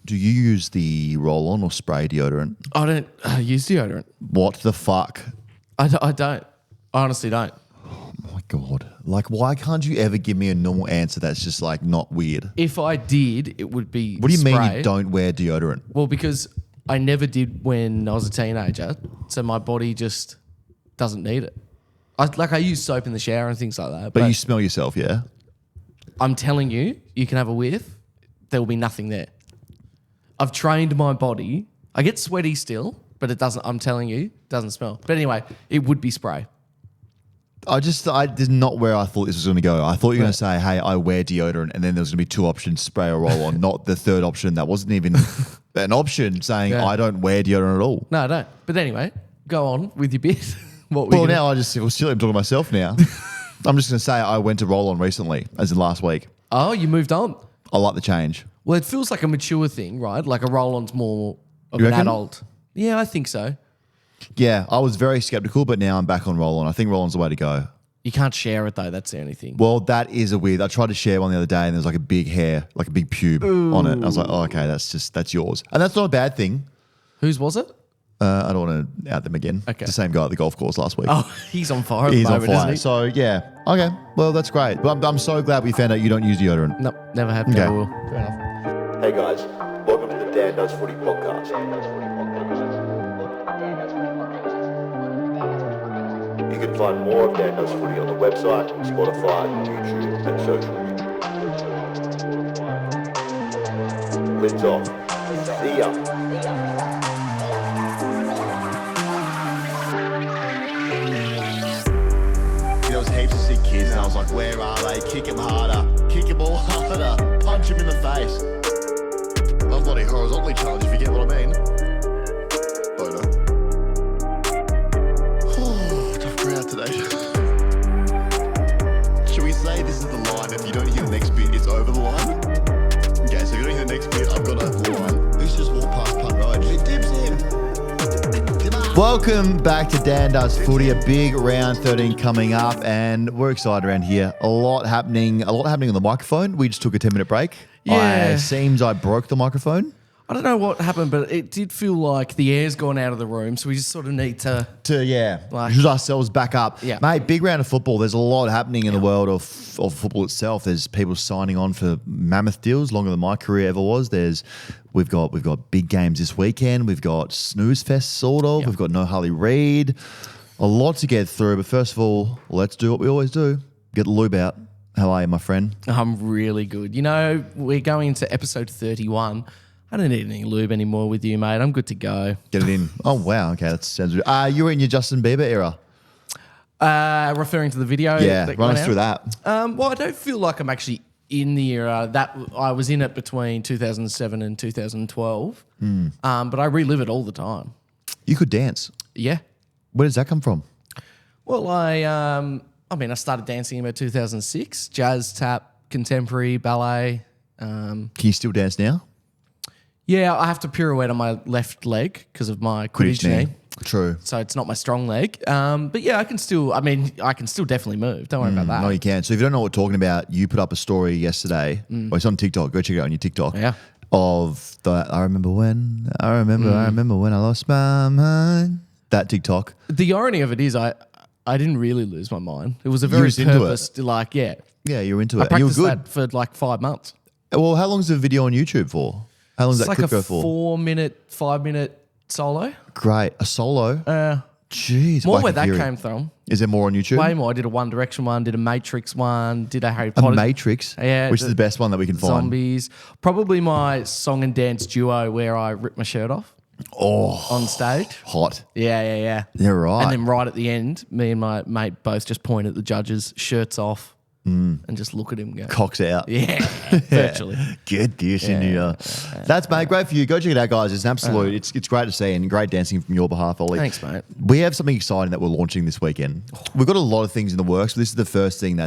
Do you use the roll-on or spray deodorant? I don't use deodorant. What the fuck? I don't. I honestly don't. Oh my God. Like, why can't you ever give me a normal answer that's just like not weird? If I did, it would be What do you mean spray. you don't wear deodorant? Well, because I never did when I was a teenager, so my body just doesn't need it. I use soap in the shower and things like that. But you smell yourself, yeah? I'm telling you, you can have a whiff, there will be nothing there. I've trained my body. I get sweaty still, but it doesn't, I'm telling you, it doesn't smell. But anyway, it would be spray. I did not where I thought this was going to go. I thought you were going to say, hey, I wear deodorant, and then there was going to be two options, spray or roll on, not the third option. That wasn't even an option saying I don't wear deodorant at all. No, I don't. But anyway, go on with your bit. Now I just feel silly. I'm talking to myself now. I'm just going to say I went to roll on recently, as in last week. Oh, you moved on. I like the change. Well, it feels like a mature thing, right? Like a roll-on's more of You an reckon? adult. Yeah, I think so. Yeah, I was very skeptical, but now I'm back on roll on. I think roll on's the way to go. You can't share it though. That's the only thing. Well, that is a weird. I tried to share one the other day, and there was like a big hair, like a big pube on it. I was like, oh, okay, that's yours, and that's not a bad thing. Whose was it? I don't want to out them again. Okay. It's the same guy at the golf course last week. Oh, he's on fire. He's at the on moment, fire. Isn't he? So yeah, okay. Well, that's great. But I'm so glad we found out you don't use deodorant. No, never have. Okay. Never will. Fair enough. Hey guys, welcome to the Dan Does Footy podcast. You can find more of Dan Does Footy on the website, Spotify, YouTube, and social media. Lids off. See ya. There was heaps of sick kids, and I was like, where are they? Kick him harder. Kick him all harder. Punch him in the face. That was not a horizontally challenge, if you get what I mean. Boner. Tough crowd today. Should we say this is the line? If you don't hear the next bit, it's over the line? Okay, so if you don't hear the next bit, I've got a line. Who's just walked past Punt Road? It dips him. Welcome back to Dan Does Footy, a big round 13 coming up, and we're excited around here. A lot happening on the microphone. We just took a 10-minute break. Yeah. It seems I broke the microphone. I don't know what happened, but it did feel like the air's gone out of the room, so we just sort of need to... use ourselves back up. Yeah. Mate, big round of football. There's a lot happening in the world of football itself. There's people signing on for mammoth deals, longer than my career ever was. We've got big games this weekend. We've got snooze fest, sort of. Yep. We've got no Harley Reid. A lot to get through, but first of all, let's do what we always do. Get the lube out. How are you, my friend? I'm really good. You know, we're going into episode 31. I don't need any lube anymore with you, mate. I'm good to go. Get it in. Oh, wow. Okay, that sounds good. You were in your Justin Bieber era. Referring to the video. Yeah, that run went us through out. that. Well, I don't feel like I'm actually in the era that I was in it between 2007 and 2012. But I relive it all the time. You could dance. Yeah. Where does that come from? Well, I started dancing in about 2006. Jazz, tap, contemporary, ballet. Can you still dance now? Yeah, I have to pirouette on my left leg because of my Quidditch knee. True. So it's not my strong leg. But yeah, I can still definitely move. Don't worry about that. No, you can. So if you don't know what we're talking about, you put up a story yesterday, or it's on TikTok. Go check it out on your TikTok. Yeah. Of the I remember when I lost my mind. That TikTok. The irony of it is I didn't really lose my mind. It was a You very was into it. purposed, Yeah, you're into I it. And you were practiced good. that for like 5 months. Well, how long's the video on YouTube for? How long does It's that like clip a go for? 5-minute solo. Great. A solo? Jeez. More I where can that hear it. came from. Is there more on YouTube? Way more. I did a One Direction one, did a Matrix one, did a Harry A Potter. Matrix? Yeah, Which is the best one that we can find? Zombies. Probably my song and dance duo where I ripped my shirt off on stage. Hot. Yeah. Yeah, right. And then right at the end, me and my mate both just point at the judges, shirts off, and just look at him go. Cocks out. Yeah, virtually. Get this in here. That's, mate, great for you. Go check it out, guys. It's an absolute, it's great to see and great dancing from your behalf, Ollie. Thanks, mate. We have something exciting that we're launching this weekend. We've got a lot of things in the works, but this is the first thing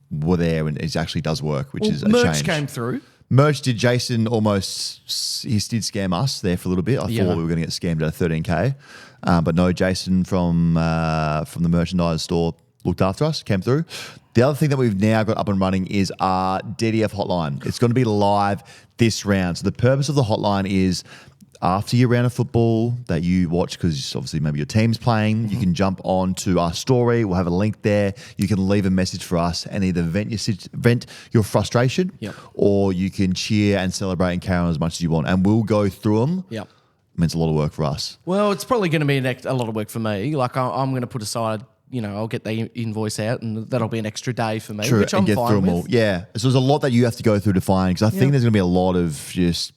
we're there and it actually does work, which is a merch change. came through. Merch did. Jason he did scam us there for a little bit. I thought we were going to get scammed out of 13K. But no, Jason from the merchandise store looked after us, came through. The other thing that we've now got up and running is our DDF hotline. It's going to be live this round. So the purpose of the hotline is after your round of football that you watch, because obviously maybe your team's playing, you can jump on to our story. We'll have a link there. You can leave a message for us and either vent your frustration, or you can cheer and celebrate and carry on as much as you want. And we'll go through them. Yep. It means a lot of work for us. Well, it's probably going to be a lot of work for me. Like I'm going to put aside, I'll get the invoice out and that'll be an extra day for me, True, which I'm get fine through them with. all. Yeah. So there's a lot that you have to go through to find, because I think there's going to be a lot of just...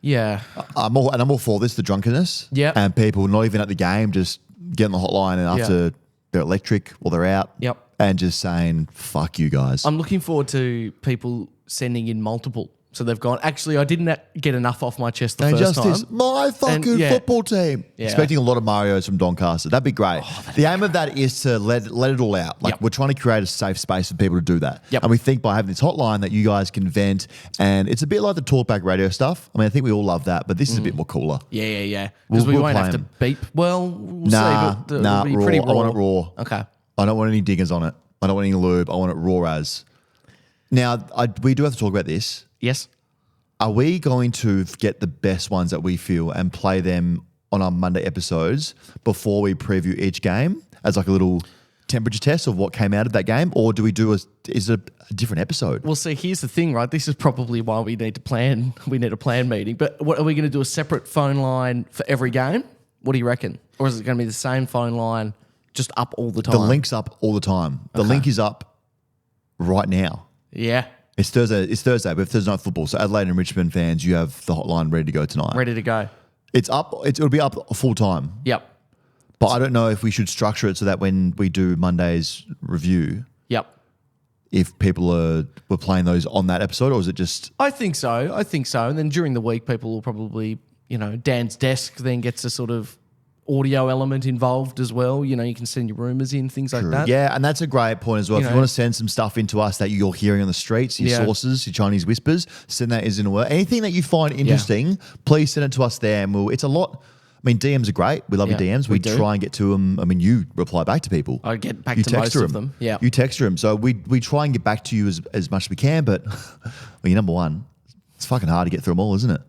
Yeah. I'm all for this, the drunkenness. Yeah. And people not even at the game, just getting the hotline and after they're electric or they're out. Yep. And just saying, fuck you guys. I'm looking forward to people sending in multiple. So they've gone, actually, I didn't get enough off my chest the first time. Justice, my fucking football team. Yeah. Expecting a lot of Marios from Doncaster. That'd be great. The aim of that is to let it all out. Like we're trying to create a safe space for people to do that. Yep. And we think by having this hotline that you guys can vent, and it's a bit like the talkback radio stuff. I mean, I think we all love that, but this is a bit more cooler. Yeah. Because we we'll won't play have to 'em. beep. Well, we'll Nah, see. But it'll be pretty raw. raw. I want it raw. Okay. I don't want any diggers on it. I don't want any lube. I want it raw as. Now, we do have to talk about this. Yes. Are we going to get the best ones that we feel and play them on our Monday episodes before we preview each game as like a little temperature test of what came out of that game? Or do we do is it a different episode? Well, see, here's the thing, right? This is probably why we need to plan. We need a plan meeting. But what are we going to do? A separate phone line for every game? What do you reckon? Or is it going to be the same phone line just up all the time? The link's up all the time. The link is up right now. Yeah. It's Thursday. We have Thursday night football. So Adelaide and Richmond fans, you have the hotline ready to go tonight. Ready to go. It's up. It'll be up full time. Yep. But I don't know if we should structure it so that when we do Monday's review, if people were playing those on that episode, or is it just... I think so. And then during the week, people will probably, Dan's desk then gets a sort of audio element involved as well. You can send your rumours in, things like that. Yeah, and that's a great point as well. If you want to send some stuff into us that you're hearing on the streets, your sources, your Chinese whispers, send that as in a word. Anything that you find interesting, please send it to us there. And it's a lot... I mean, DMs are great. We love your DMs. We try and get to them. I mean, you reply back to people. I get back to most of them. Yeah. You text them. So we try and get back to you as much as we can. But you're number one. It's fucking hard to get through them all, isn't it?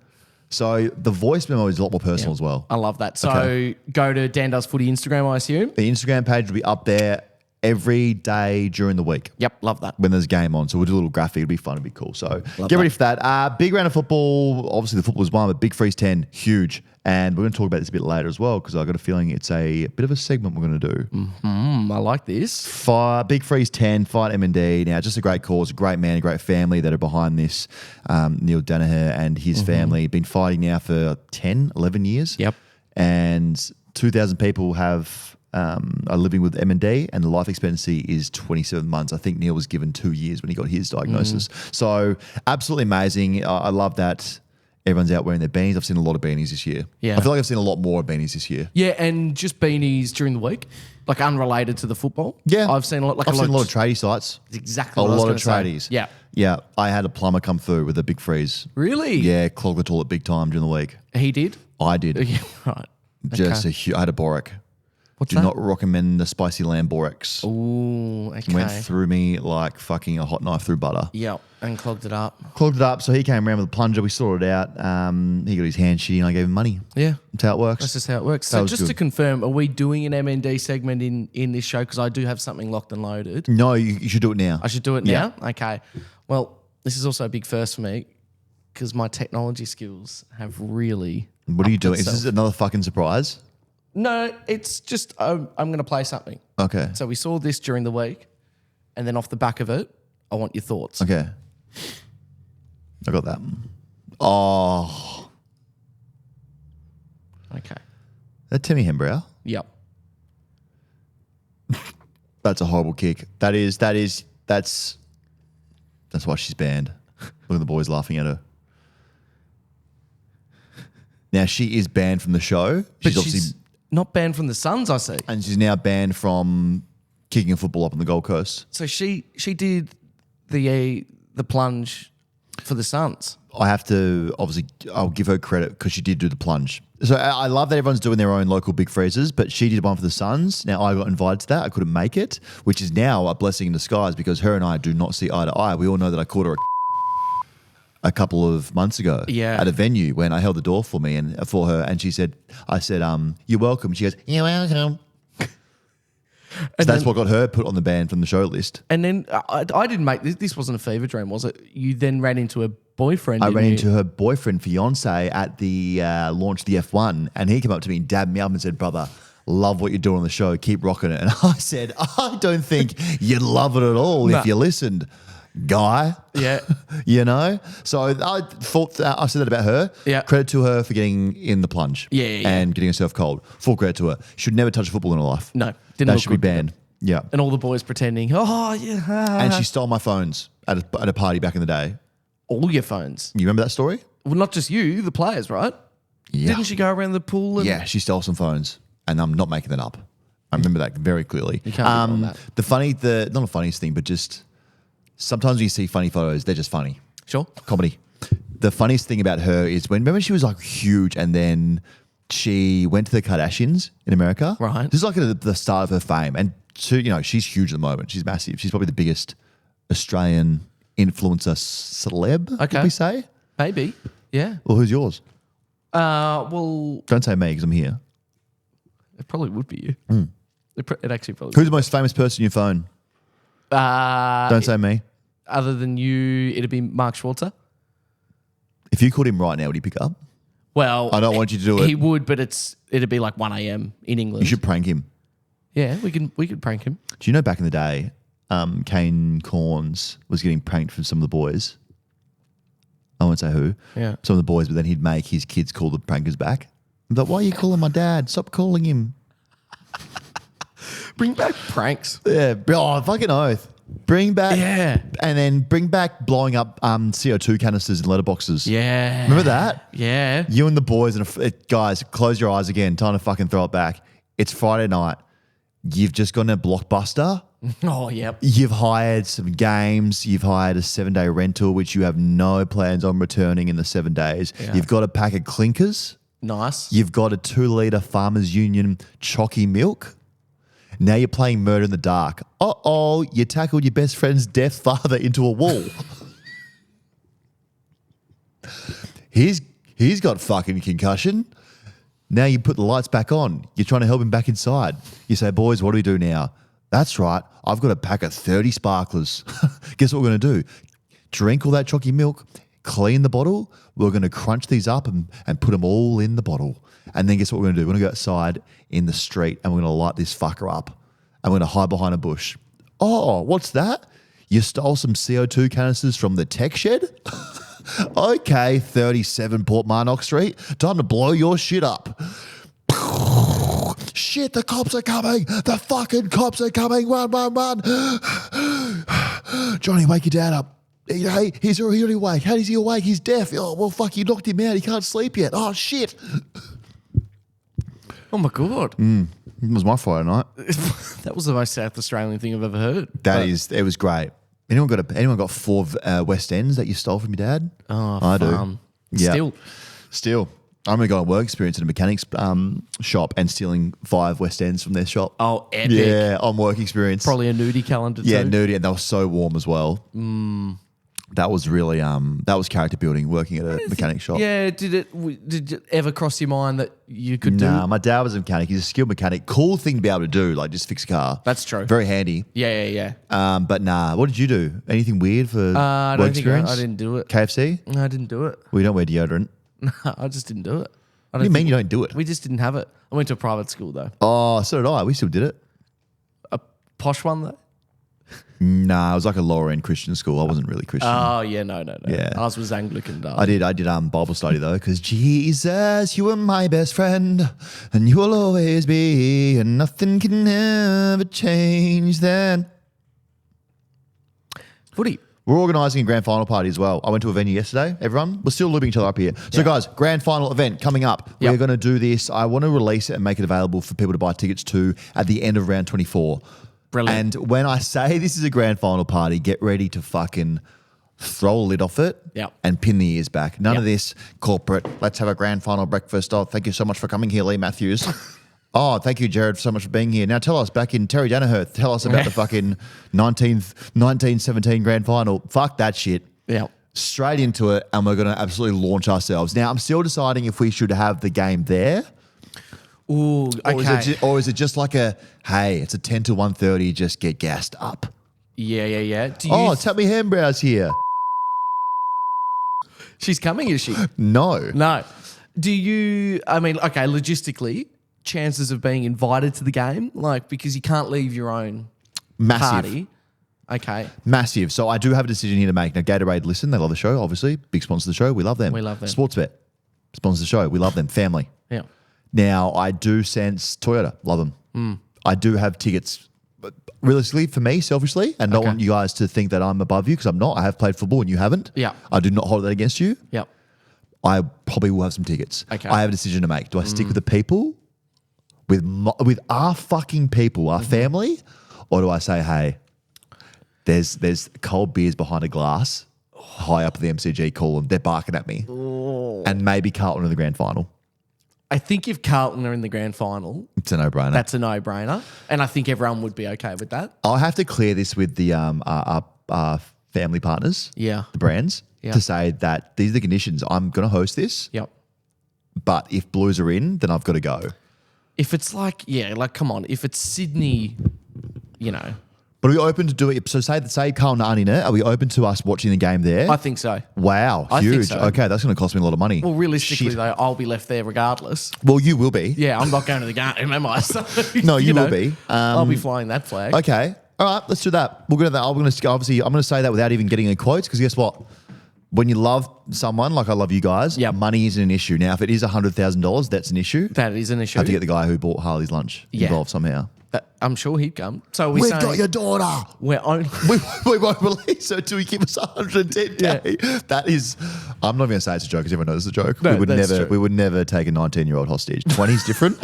So the voice memo is a lot more personal as well. I love that. So go to Dan Does Footy Instagram, I assume. The Instagram page will be up there every day during the week. Yep, love that. When there's a game on. So we'll do a little graphic. It'll be fun. It'll be cool. So get ready for that. Big round of football. Obviously, the football is one, but Big Freeze 10, huge. And we're going to talk about this a bit later as well, because I've got a feeling it's a bit of a segment we're going to do. I like this. Big Freeze 10, Fight M&D. Now, just a great cause, a great man, a great family that are behind this. Neil Danaher and his family been fighting now for 10, 11 years. Yep. And 2,000 people are living with M&D, and the life expectancy is 27 months. I think Neil was given 2 years when he got his diagnosis. So absolutely amazing. I love that everyone's out wearing their beanies. I've seen a lot of beanies this year. Yeah. I feel like I've seen a lot more beanies this year. Yeah, and just beanies during the week, like unrelated to the football. Yeah. I've seen a lot. I've seen a lot of tradie sites. Exactly A what I was lot of gonna say. tradies. Yeah. Yeah. I had a plumber come through with a big freeze. Really? Yeah, clogged the toilet big time during the week. He did? I did. Yeah, right. I had a Boric. What's Do that? not recommend the spicy lamb Borax. Ooh, okay. Went through me like fucking a hot knife through butter. Yep, and clogged it up. Clogged it up, so he came around with a plunger. We sorted it out. He got his hand shitty and I gave him money. Yeah. That's how it works. That's just how it works. That So was just good. to confirm, are we doing an MND segment in this show? Because I do have something locked and loaded. No, you should do it now. I should do it now? Okay. Well, this is also a big first for me because my technology skills have really... What are you doing? Is itself. this another fucking surprise? No, it's just I'm going to play something. Okay. So we saw this during the week, and then off the back of it, I want your thoughts. Okay. I got that. Oh. Okay. That Timmy Hembrow? Yep. That's a horrible kick. That's why she's banned. Look at the boys laughing at her. Now she is banned from the show. But She's obviously she's not banned from the Suns, I see. and she's now banned from kicking a football up on the Gold Coast. So she did the plunge for the Suns. I have to, obviously, I'll give her credit because she did do the plunge. So I love that everyone's doing their own local big freezers, but she did one for the Suns. Now, I got invited to that. I couldn't make it, which is now a blessing in disguise because her and I do not see eye to eye. We all know that I called her a couple of months ago at a venue when I held the door for me and for her. And she said, I said, you're welcome. She goes, you're welcome. So that's what got her put on the band from the show list. And then I didn't make this. This wasn't a fever dream, was it? You then ran into a boyfriend. I ran into her boyfriend, fiance, at the launch of the F1, and he came up to me and dabbed me up and said, "Brother, love what you're doing on the show. Keep rocking it." And I said, "I don't think you'd love it at all if you listened, guy." Yeah. You know? So I thought I said that about her. Yeah. Credit to her for getting in the plunge. Yeah. And getting herself cold. Full credit to her. Should never touch football in her life. No. Didn't that look should be good, banned. Yeah. And all the boys pretending, oh, yeah. And she stole my phones at a party back in the day. All your phones. You remember that story? Well, not just you, the players, right? Yeah. Didn't she go around the pool? And Yeah, she stole some phones. And I'm not making that up. I remember that very clearly. You can't be wrong on that. Not the funniest thing, but just sometimes when you see funny photos, they're just funny. Sure. Comedy. The funniest thing about her is remember she was like huge and then she went to the Kardashians in America. Right. This is like the start of her fame. And she's huge at the moment. She's massive. She's probably the biggest Australian influencer celeb, Okay. would we say? Maybe. Yeah. Well, who's yours? Well, Don't say me because I'm here. it probably would be you. It actually probably Who's the most famous person in your phone? Don't say me. Other than you, it'd be Mark Schwarzer. If you called him right now, would he pick up? Well, I don't want you to do it. He would, but it'd be like 1 a.m. in England. You should prank him. Yeah, we could prank him. Do you know back in the day, Kane Corns was getting pranked from some of the boys? I won't say who. Yeah. Some of the boys, but then he'd make his kids call the prankers back. I'm like, why are you calling my dad? Stop calling him. Bring back pranks. Yeah. Oh, fucking oath. Bring back. Yeah. And then bring back blowing up CO2 canisters in letterboxes. Yeah. Remember that? Yeah. You and the boys, guys, close your eyes again. Time to fucking throw it back. It's Friday night. You've just gone to Blockbuster. Oh, yep. You've hired some games. You've hired a 7-day rental, which you have no plans on returning in the 7 days. Yeah. You've got a pack of clinkers. Nice. You've got a 2-litre Farmers Union chalky milk. Now you're playing Murder in the Dark. Uh-oh, you tackled your best friend's deaf father into a wall. He's got fucking concussion. Now you put the lights back on. You're trying to help him back inside. You say, boys, what do we do now? That's right. I've got a pack of 30 sparklers. Guess what we're going to do? Drink all that chalky milk, clean the bottle. We're going to crunch these up and put them all in the bottle. And then guess what we're going to do? We're going to go outside in the street and we're going to light this fucker up. And we're going to hide behind a bush. Oh, what's that? You stole some CO2 canisters from the tech shed? Okay, 37 Port Marnock Street. Time to blow your shit up. Shit, the cops are coming. The fucking cops are coming. Run, run, run. Johnny, wake your dad up. Hey, he's already awake. How is he awake? He's deaf. Oh, well, fuck, you knocked him out. He can't sleep yet. Oh, shit. Oh, my God. It was my Friday night. That was the most South Australian thing I've ever heard. It was great. Anyone got 4 West Ends that you stole from your dad? Oh, I fun. do. Yeah. Still. I remember going to work experience at a mechanics shop and stealing 5 West Ends from their shop. Oh, epic. Yeah, on work experience. Probably a nudie calendar too. Yeah, nudie, and they were so warm as well. That was really that was character building working at a mechanic shop. Yeah, did it ever cross your mind that you could do? Nah, my dad was a mechanic. He's a skilled mechanic. Cool thing to be able to do, like just fix a car. That's true. Very handy. Yeah. But nah, what did you do? Anything weird for I work don't think experience? I didn't do it. KFC? No, I didn't do it. We don't wear deodorant. No, I just didn't do it. What do you mean you don't do it? We just didn't have it. I went to a private school though. Oh, so did I. We still did it. A posh one though? Nah, it was like a lower end Christian school. I wasn't really Christian. Oh, yeah, no. Yeah. Ours was Anglican, darling. I did Bible study though, because Jesus, you are my best friend, and you will always be, and nothing can ever change then. Footy. We're organising a grand final party as well. I went to a venue yesterday, everyone. We're still lubing each other up here. So guys, grand final event coming up. Yep. We're going to do this. I want to release it and make it available for people to buy tickets to at the end of round 24. Brilliant. And when I say this is a grand final party, get ready to fucking throw a lid off it, Yep. and pin the ears back. None of Yep. this corporate, let's have a grand final breakfast. Oh, thank you so much for coming here, Lee Matthews. Oh, thank you, Jared, so much for being here. Now tell us, back in Terry Danaher, tell us about the fucking 1917 grand final. Fuck that shit. Yeah. Straight into it, and we're going to absolutely launch ourselves. Now, I'm still deciding if we should have the game there. Ooh, okay. Or is it just like hey, it's a 10 to 1:30, just get gassed up. Yeah. Do you Tell me Hambrows here. she's coming, is she? No. No. Do you, logistically, chances of being invited to the game? Like, because you can't leave your own Massive. party. Okay. Massive. So I do have a decision here to make. Now, Gatorade, listen, they love the show, obviously. Big sponsor of the show. We love them. We love them. Sportsbet, sponsor the show. We love them. Family. Yeah. Now, I do sense Toyota. Love them. I do have tickets. But realistically, for me, selfishly, and don't want you guys to think that I'm above you because I'm not. I have played football and you haven't. Yeah. I do not hold that against you. Yeah. I probably will have some tickets. Okay. I have a decision to make. Do I stick with the people, with our fucking people, our family, or do I say, hey, there's cold beers behind a glass, high up at the MCG, call them. They're barking at me, and maybe Carlton in the grand final. I think if Carlton are in the grand final, It's a no-brainer. that's a no-brainer. And I think everyone would be okay with that. I'll have to clear this with the our family partners, Yeah. the brands, Yeah. to say that these are the conditions. I'm going to host this, Yep. but if Blues are in, then I've got to go. If it's come on. If it's Sydney, But are we open to do it? So say Carlton aren't in it. Are we open to us watching the game there? I think so. Wow, I think huge. so. Okay, that's going to cost me a lot of money. Well, realistically, Shit. though, I'll be left there regardless. Well, you will be. Yeah, I'm not going to the game, am I? So, No, you will be. I'll be flying that flag. Okay. All right, let's do that. We're going to. I'm going to say that without even getting any quotes because guess what? When you love someone like I love you guys, Yep. money isn't an issue. Now, if it is $100,000, that's an issue. That is an issue. I have to get the guy who bought Harley's lunch involved somehow. I'm sure he'd come. So We've got your daughter. we're only. We won't release her until you give us 110K. That is, I'm not going to say it's a joke because everyone knows it's a joke. No, we would that's never, true. we would never take a 19-year-old hostage. 20's different.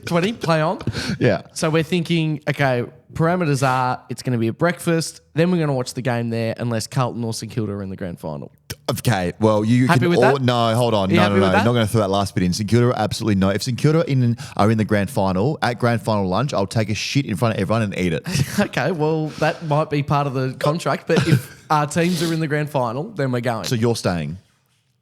20 play on. Yeah. So we're thinking, okay, parameters are it's going to be a breakfast, then we're going to watch the game there unless Carlton or St Kilda are in the grand final. Okay, well, you Happy can with all, that? no, hold on. You No, happy no, no. with Not that? going to throw that last bit in. St Kilda, absolutely no. If St Kilda are in the grand final, at grand final lunch, I'll take a shit in front of everyone and eat it. Okay, well, that might be part of the contract, but if our teams are in the grand final, then we're going. So you're staying.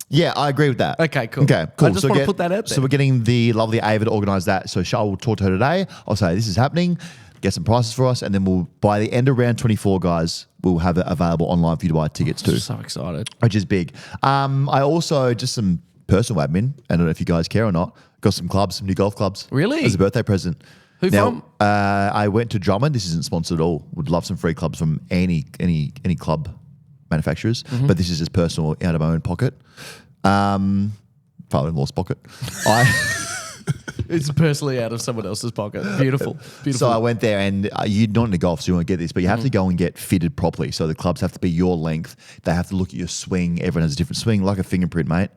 Yeah, I agree with that. Okay, cool. Okay, cool. I just want to put that out there. So we're getting the lovely Ava to organise that. So Charlotte will talk to her today. I'll say this is happening. Get some prices for us, and then we'll by the end of round 24, guys, we'll have it available online for you to buy tickets to, so excited. which is big. I also just some personal admin. I don't know if you guys care or not. Got some clubs, some new golf clubs. Really? As a birthday present. Who from? I went to Drummond. This isn't sponsored at all. Would love some free clubs from any club manufacturers, but this is just personal out of my own pocket. Father-in-law's pocket. It's personally out of someone else's pocket. Beautiful. Beautiful. So I went there, and you're not into golf, so you won't get this, but you have to go and get fitted properly. So the clubs have to be your length. They have to look at your swing. Everyone has a different swing, like a fingerprint, mate.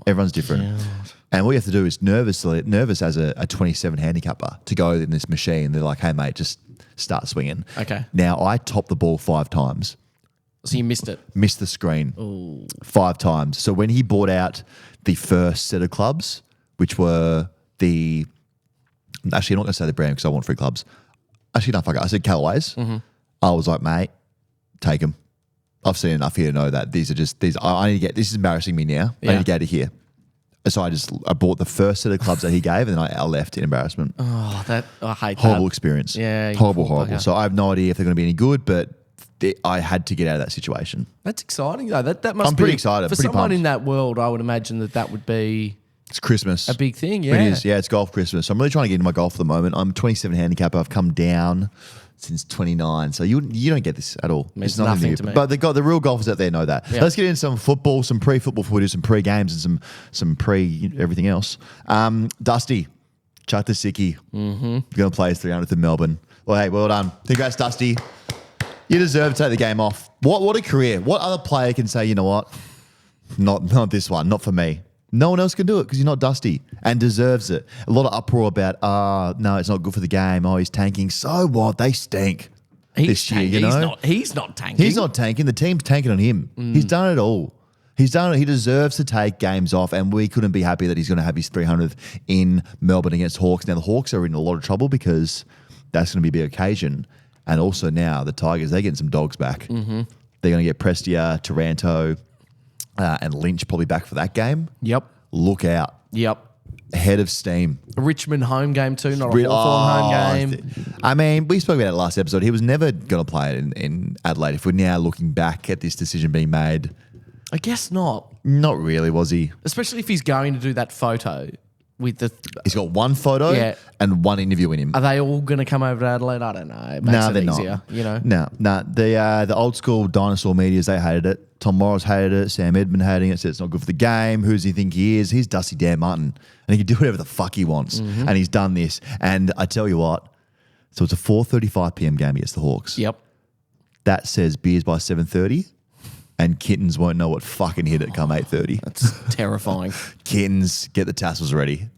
Everyone's different. And what you have to do is nervous as a 27 handicapper to go in this machine. They're like, hey, mate, just start swinging. Okay. Now, I topped the ball 5 times. So you missed it. Missed the screen 5 times. So when he bought out the first set of clubs, which were actually, I'm not going to say the brand because I want free clubs. Actually, no, fuck it. I said Callaway's. I was like, mate, take them. I've seen enough here to know that these are just these. I need to get. This is embarrassing me now. I need to get out of here. So I bought the first set of clubs that he gave, and then I left in embarrassment. Oh, I hate Horrible that. experience. Yeah, you horrible. poor bugger. So I have no idea if they're going to be any good, but I had to get out of that situation. That's exciting, though. That must I'm be pretty excited, for pretty someone pumped. in that world. I would imagine that would be It's Christmas. a big thing. Yeah, It is. Yeah, it's golf Christmas. So I'm really trying to get into my golf at the moment. I'm 27 handicap. I've come down since 29. So you don't get this at all. Means It's nothing nothing new. to me. But the real golfers out there know that. Yeah. Let's get into some football, some pre-football before we do some pre-games and some pre-everything else. Dusty, chuck the sickie. Going to play his 300th in Melbourne. Well, hey, well done. Congrats, Dusty. You deserve to take the game off. What a career. What other player can say, you know what? Not this one. Not for me. No one else can do it because you're not Dusty and deserves it. A lot of uproar about, no, it's not good for the game. Oh, he's tanking. So what? They stink. He's year, tanking. you know? He's not tanking. He's not tanking. The team's tanking on him. He's done it all. He's done it. He deserves to take games off, and we couldn't be happy that he's going to have his 300th in Melbourne against Hawks. Now, the Hawks are in a lot of trouble because that's going to be a big occasion. And also now the Tigers, they're getting some dogs back. Mm-hmm. They're going to get Prestia, Taranto, and Lynch probably back for that game. Yep. Look out. Yep. Head of steam. A Richmond home game too, not a Hawthorn home game. I mean, we spoke about it last episode. He was never going to play it in Adelaide. If we're now looking back at this decision being made, I guess not. Not really, was he? Especially if he's going to do that photo with the... He's got one photo and one interview in him. Are they all going to come over to Adelaide? I don't know. It makes it they're easier, not. you know? No. The old school dinosaur medias, they hated it. Tom Morris hated it. Sam Edmund hating it. Said it's not good for the game. Who does he think he is? He's Dusty Dan Martin. And he can do whatever the fuck he wants. Mm-hmm. And he's done this. And I tell you what, so it's a 4:35 p.m. game against the Hawks. Yep. That says beers by 7:30. And kittens won't know what fucking hit it come 8:30. That's terrifying. Kittens, get the tassels ready.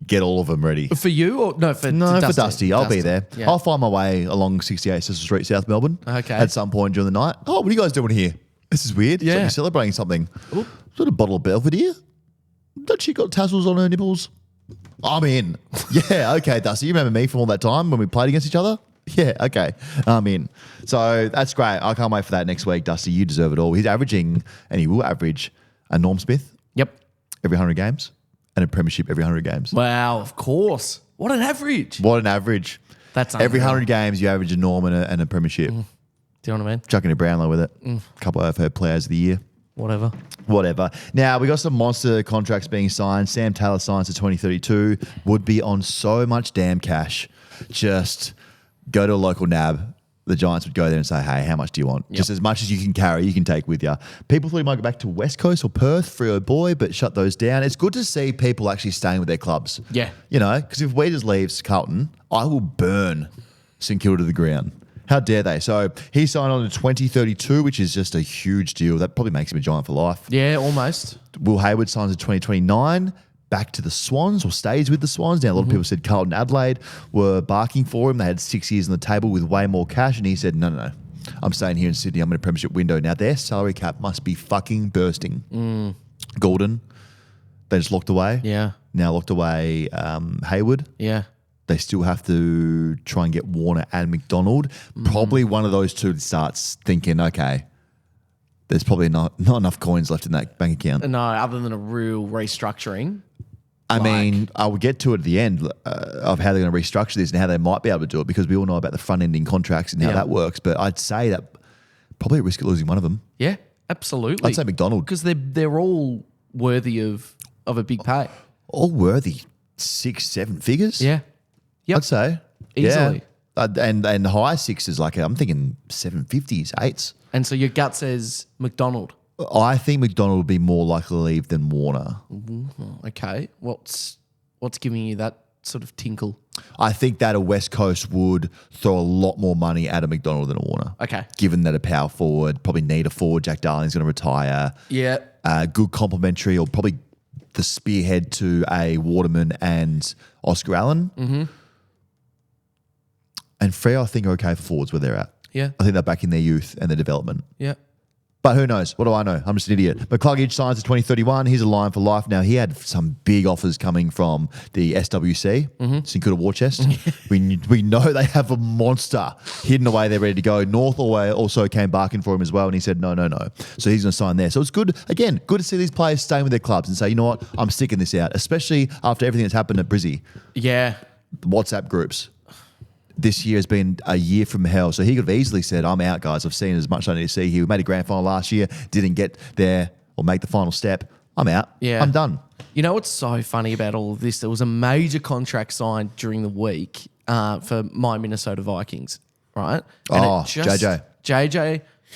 Get all of them ready. For you or no? For Dusty. I'll be there. Yeah. I'll find my way along 68 Cecil Street, South Melbourne. Okay. At some point during the night. Oh, what are you guys doing here? This is weird. Yeah. It's like you're celebrating something. Got a bottle of Belvedere? Don't she got tassels on her nipples? I'm in. Yeah, okay, Dusty. You remember me from all that time when we played against each other? Yeah, okay. I'm in. So that's great. I can't wait for that next week, Dusty. You deserve it all. He's averaging, and he will average, a Norm Smith. Yep. Every 100 games. And a premiership every 100 games. Wow, of course. What an average. What an average. That's every unreal. 100 games you average a Norm and a premiership. Do you know what I mean? Chucking a Brownlow with it. A couple of her players of the year. Whatever. Now, we got some monster contracts being signed. Sam Taylor signs to 2032. Would be on so much damn cash. Just go to a local NAB. The Giants would go there and say, hey, how much do you want? Yep. Just as much as you can carry, you can take with you. People thought he might go back to West Coast or Perth, Freo boy, but shut those down. It's good to see people actually staying with their clubs. Yeah. You know, because if Weeders leaves Carlton, I will burn St Kilda to the ground. How dare they? So he signed on to 2032, which is just a huge deal. That probably makes him a Giant for life. Yeah, almost. Will Hayward signs in 2029, back to the Swans or stays with the Swans. Now, a lot of people said Carlton Adelaide were barking for him. They had 6 years on the table with way more cash, and he said, no. I'm staying here in Sydney. I'm in a premiership window. Now, their salary cap must be fucking bursting. Gordon, they just locked away. Yeah. Now locked away Hayward. Yeah. They still have to try and get Warner and McDonald. Probably one of those two starts thinking, okay, there's probably not enough coins left in that bank account. No, other than a real restructuring. I mean, I will get to it at the end of how they're going to restructure this and how they might be able to do it because we all know about the front-ending contracts and how that works. But I'd say that probably at risk of losing one of them. Yeah, absolutely. I'd say McDonald. Because they're all worthy of a big pay. All worthy 6-7 figures. Yeah. Yep. I'd say. Easily. Yeah. And high sixes, like I'm thinking 750s, 8s. And so your gut says McDonald. I think McDonald would be more likely to leave than Warner. Okay. What's giving you that sort of tinkle? I think that a West Coast would throw a lot more money at a McDonald than a Warner. Okay. Given that a power forward, probably need a forward. Jack Darling's going to retire. Yeah. Good complementary or probably the spearhead to a Waterman and Oscar Allen. Mm-hmm. And Freo, I think, are okay for forwards where they're at. Yeah. I think they're back in their youth and their development. Yeah. But who knows? What do I know? I'm just an idiot. McCluggage signs to 2031. He's a Lion for life. Now, he had some big offers coming from the SWC, St Kilda War Chest. we know they have a monster hidden away there ready to go. North also came barking for him as well, and he said, no. So he's going to sign there. So it's good. Again, good to see these players staying with their clubs and say, you know what? I'm sticking this out, especially after everything that's happened at Brizzy. Yeah. The WhatsApp groups. This year has been a year from hell. So he could have easily said, I'm out, guys. I've seen as much as I need to see here. We made a grand final last year, didn't get there or make the final step. I'm out. Yeah. I'm done. You know what's so funny about all of this? There was a major contract signed during the week for my Minnesota Vikings, right? And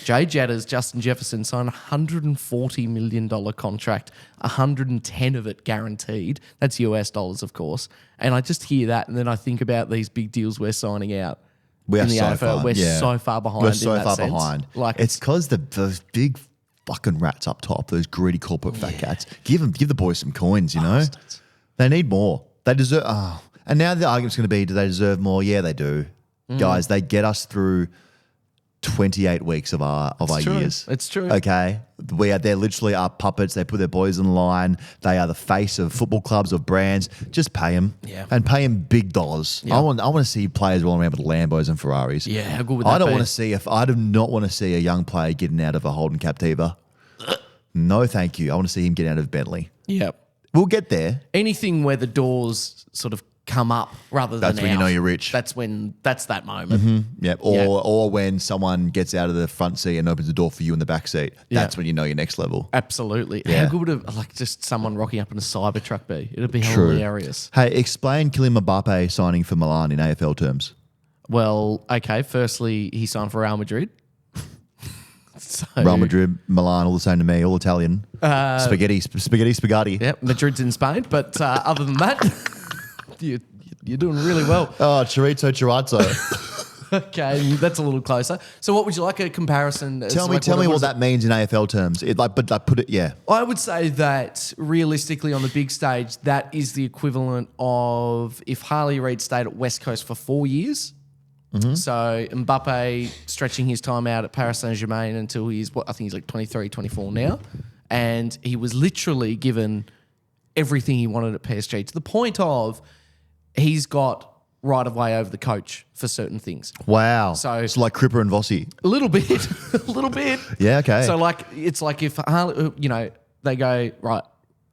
Jay Jetter's Justin Jefferson signed a $140 million contract, 110 of it guaranteed. That's US dollars, of course. And I just hear that, and then I think about these big deals we're signing out. We are in the so AFL. far. We're so far behind. We're so in that far sense. behind. Like it's because those big fucking rats up top, those greedy corporate fat cats. Give the boys some coins. You know, Bastards. They need more. They deserve. And now the argument's going to be, do they deserve more? Yeah, they do. guys, they get us through 28 weeks of our true. years. It's true. Okay. They're literally our puppets. They put their bodies on the line. They are the face of football clubs, of brands. Just pay them. Yeah. And pay them big dollars. Yeah. I want to see players rolling around with Lambos and Ferraris. Yeah, how good would that I don't be? want to see I do not want to see a young player getting out of a Holden Captiva. No, thank you. I want to see him get out of Bentley. Yeah. We'll get there. Anything where the doors sort of come up rather than That's when you out, know you're rich. That's that moment. Yep. Or when someone gets out of the front seat and opens the door for you in the back seat. That's when you know you're next level. Absolutely. Yeah. How good would just someone rocking up in a Cybertruck be? It'd be True. hilarious. Hey, explain Kylian Mbappe signing for Milan in AFL terms. Well, okay. Firstly, he signed for Real Madrid. So, Real Madrid, Milan, all the same to me, all Italian. Spaghetti. Yep, Madrid's in Spain. But other than that, you're doing really well. Oh, chorizo. Okay, that's a little closer. So, what would you like a comparison? Tell me what that means in AFL terms. I would say that realistically on the big stage, that is the equivalent of if Harley Reid stayed at West Coast for 4 years. Mm-hmm. So Mbappe stretching his time out at Paris Saint-Germain until I think he's like 23, 24 now. And he was literally given everything he wanted at PSG to the point of he's got right of way over the coach for certain things. Wow. So it's like Cripper and Vossi. A little bit, a little bit. Yeah, okay. So it's like if Harley, they go, right,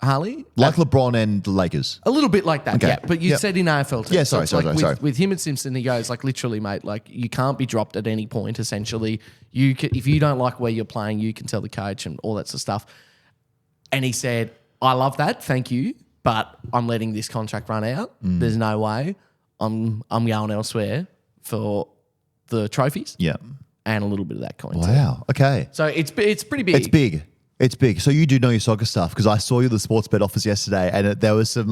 Harley? Like LeBron and the Lakers. A little bit like that, Okay. yeah. But you Yep. said in AFL terms. Yeah, So sorry. it's with him and Simpson, he goes, like, literally, mate, like, you can't be dropped at any point, essentially. If you don't like where you're playing, you can tell the coach and all that sort of stuff. And he said, I love that, thank you, but I'm letting this contract run out. There's no way. I'm going elsewhere for the trophies. Yeah. And a little bit of that coin. too. Wow. Okay. So it's pretty big. It's big. So you do know your soccer stuff because I saw you at the sports bet office yesterday and there was some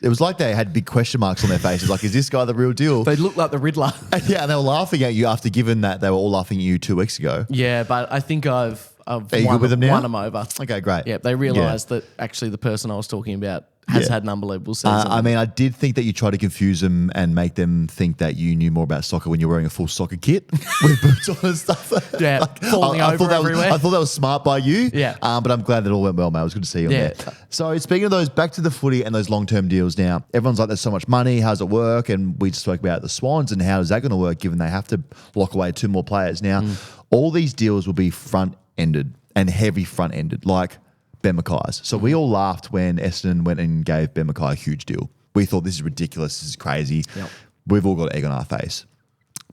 it was like they had big question marks on their faces. Like, is this guy the real deal? They look like the Riddler. And they were laughing at you after given that they were all laughing at you 2 weeks ago. Yeah, but I think I've Are you good with them now? won them over. Okay, great. Yeah, they realised that actually the person I was talking about has had an unbelievable season. I mean, I did think that you tried to confuse them and make them think that you knew more about soccer when you're wearing a full soccer kit with boots on and stuff. Yeah, falling over everywhere. I thought that was smart by you. Yeah. But I'm glad that it all went well, mate. It was good to see you on Yeah. there. So speaking of those, back to the footy and those long-term deals now. Everyone's like, there's so much money. How does it work? And we just spoke about the Swans and how is that going to work given they have to lock away 2 more players. Now, all these deals will be front-ended and heavy front-ended, like Ben Mackay's. So we all laughed when Essendon went and gave Ben Mackay a huge deal. We thought this is ridiculous, this is crazy. Yep. We've all got egg on our face.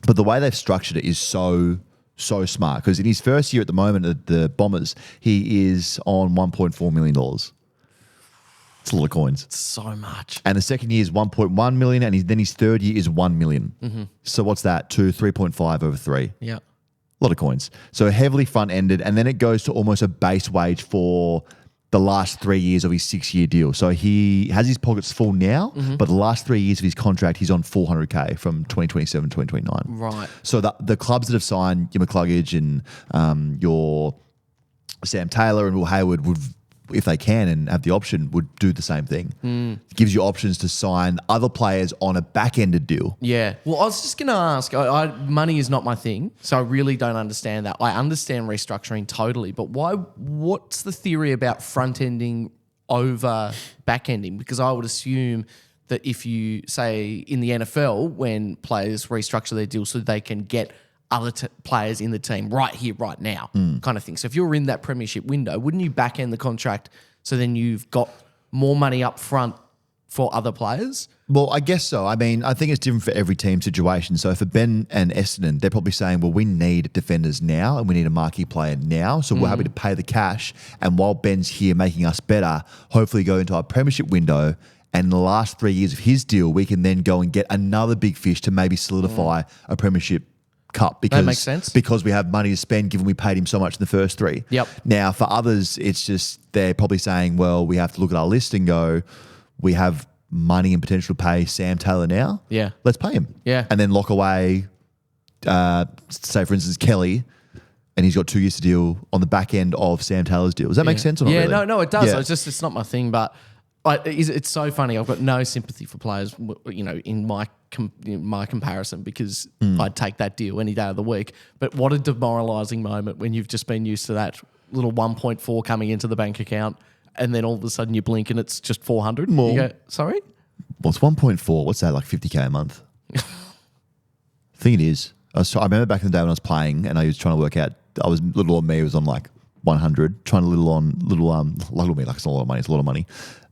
But the way they've structured it is so smart because in his first year at the moment at the Bombers, he is on $1.4 million. It's a lot of coins. So much. And the second year is 1.1 million and then his third year is 1 million. So what's that? 3.5 over 3. Yeah. A lot of coins. So heavily front-ended, and then it goes to almost a base wage for the last 3 years of his 6-year deal. So he has his pockets full now, but the last 3 years of his contract, he's on $400K from 2027 to 2029. Right. So the clubs that have signed your McCluggage and your Sam Taylor and Will Hayward would, if they can and have the option, would do the same thing. It gives you options to sign other players on a back-ended deal. Yeah. Well, I was just going to ask, money is not my thing, so I really don't understand that. I understand restructuring totally, but what's the theory about front-ending over back-ending? Because I would assume that if you, say, in the NFL, when players restructure their deal so they can get other players in the team right here, right now, kind of thing. So if you're in that premiership window, wouldn't you back end the contract so then you've got more money up front for other players? Well, I guess so. I mean, I think it's different for every team situation. So for Ben and Essendon, they're probably saying, well, we need defenders now and we need a marquee player now. So we're happy to pay the cash. And while Ben's here making us better, hopefully go into our premiership window. And in the last 3 years of his deal, we can then go and get another big fish to maybe solidify a premiership cup because that makes sense. Because we have money to spend given we paid him so much in the first 3. Yep. Now for others it's just they're probably saying, well, we have to look at our list and go, we have money and potential to pay Sam Taylor now. Yeah. Let's pay him. Yeah. And then lock away say for instance Kelly and he's got 2 years to deal on the back end of Sam Taylor's deal. Does that make sense or not? Yeah, really? no, it does. Yeah. It's not my thing, but It's so funny. I've got no sympathy for players, in my comparison, because I'd take that deal any day of the week. But what a demoralising moment when you've just been used to that little 1.4 coming into the bank account, and then all of a sudden you blink and it's just 400. More. You go, sorry? What's 1.4? What's that, like 50K a month? I think it is. I remember back in the day when I was playing and I was trying to work out, little on me was on like 100, trying to little me, like it's not a lot of money, it's a lot of money.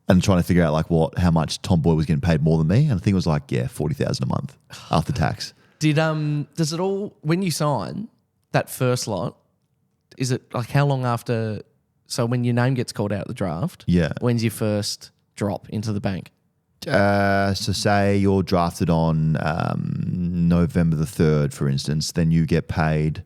And trying to figure out like how much Tom Boy was getting paid more than me. And I think it was like, 40,000 a month after tax. Does it all, when you sign that first lot, is it like how long after, so when your name gets called out at the draft, when's your first drop into the bank? So say you're drafted on November the 3rd, for instance, then you get paid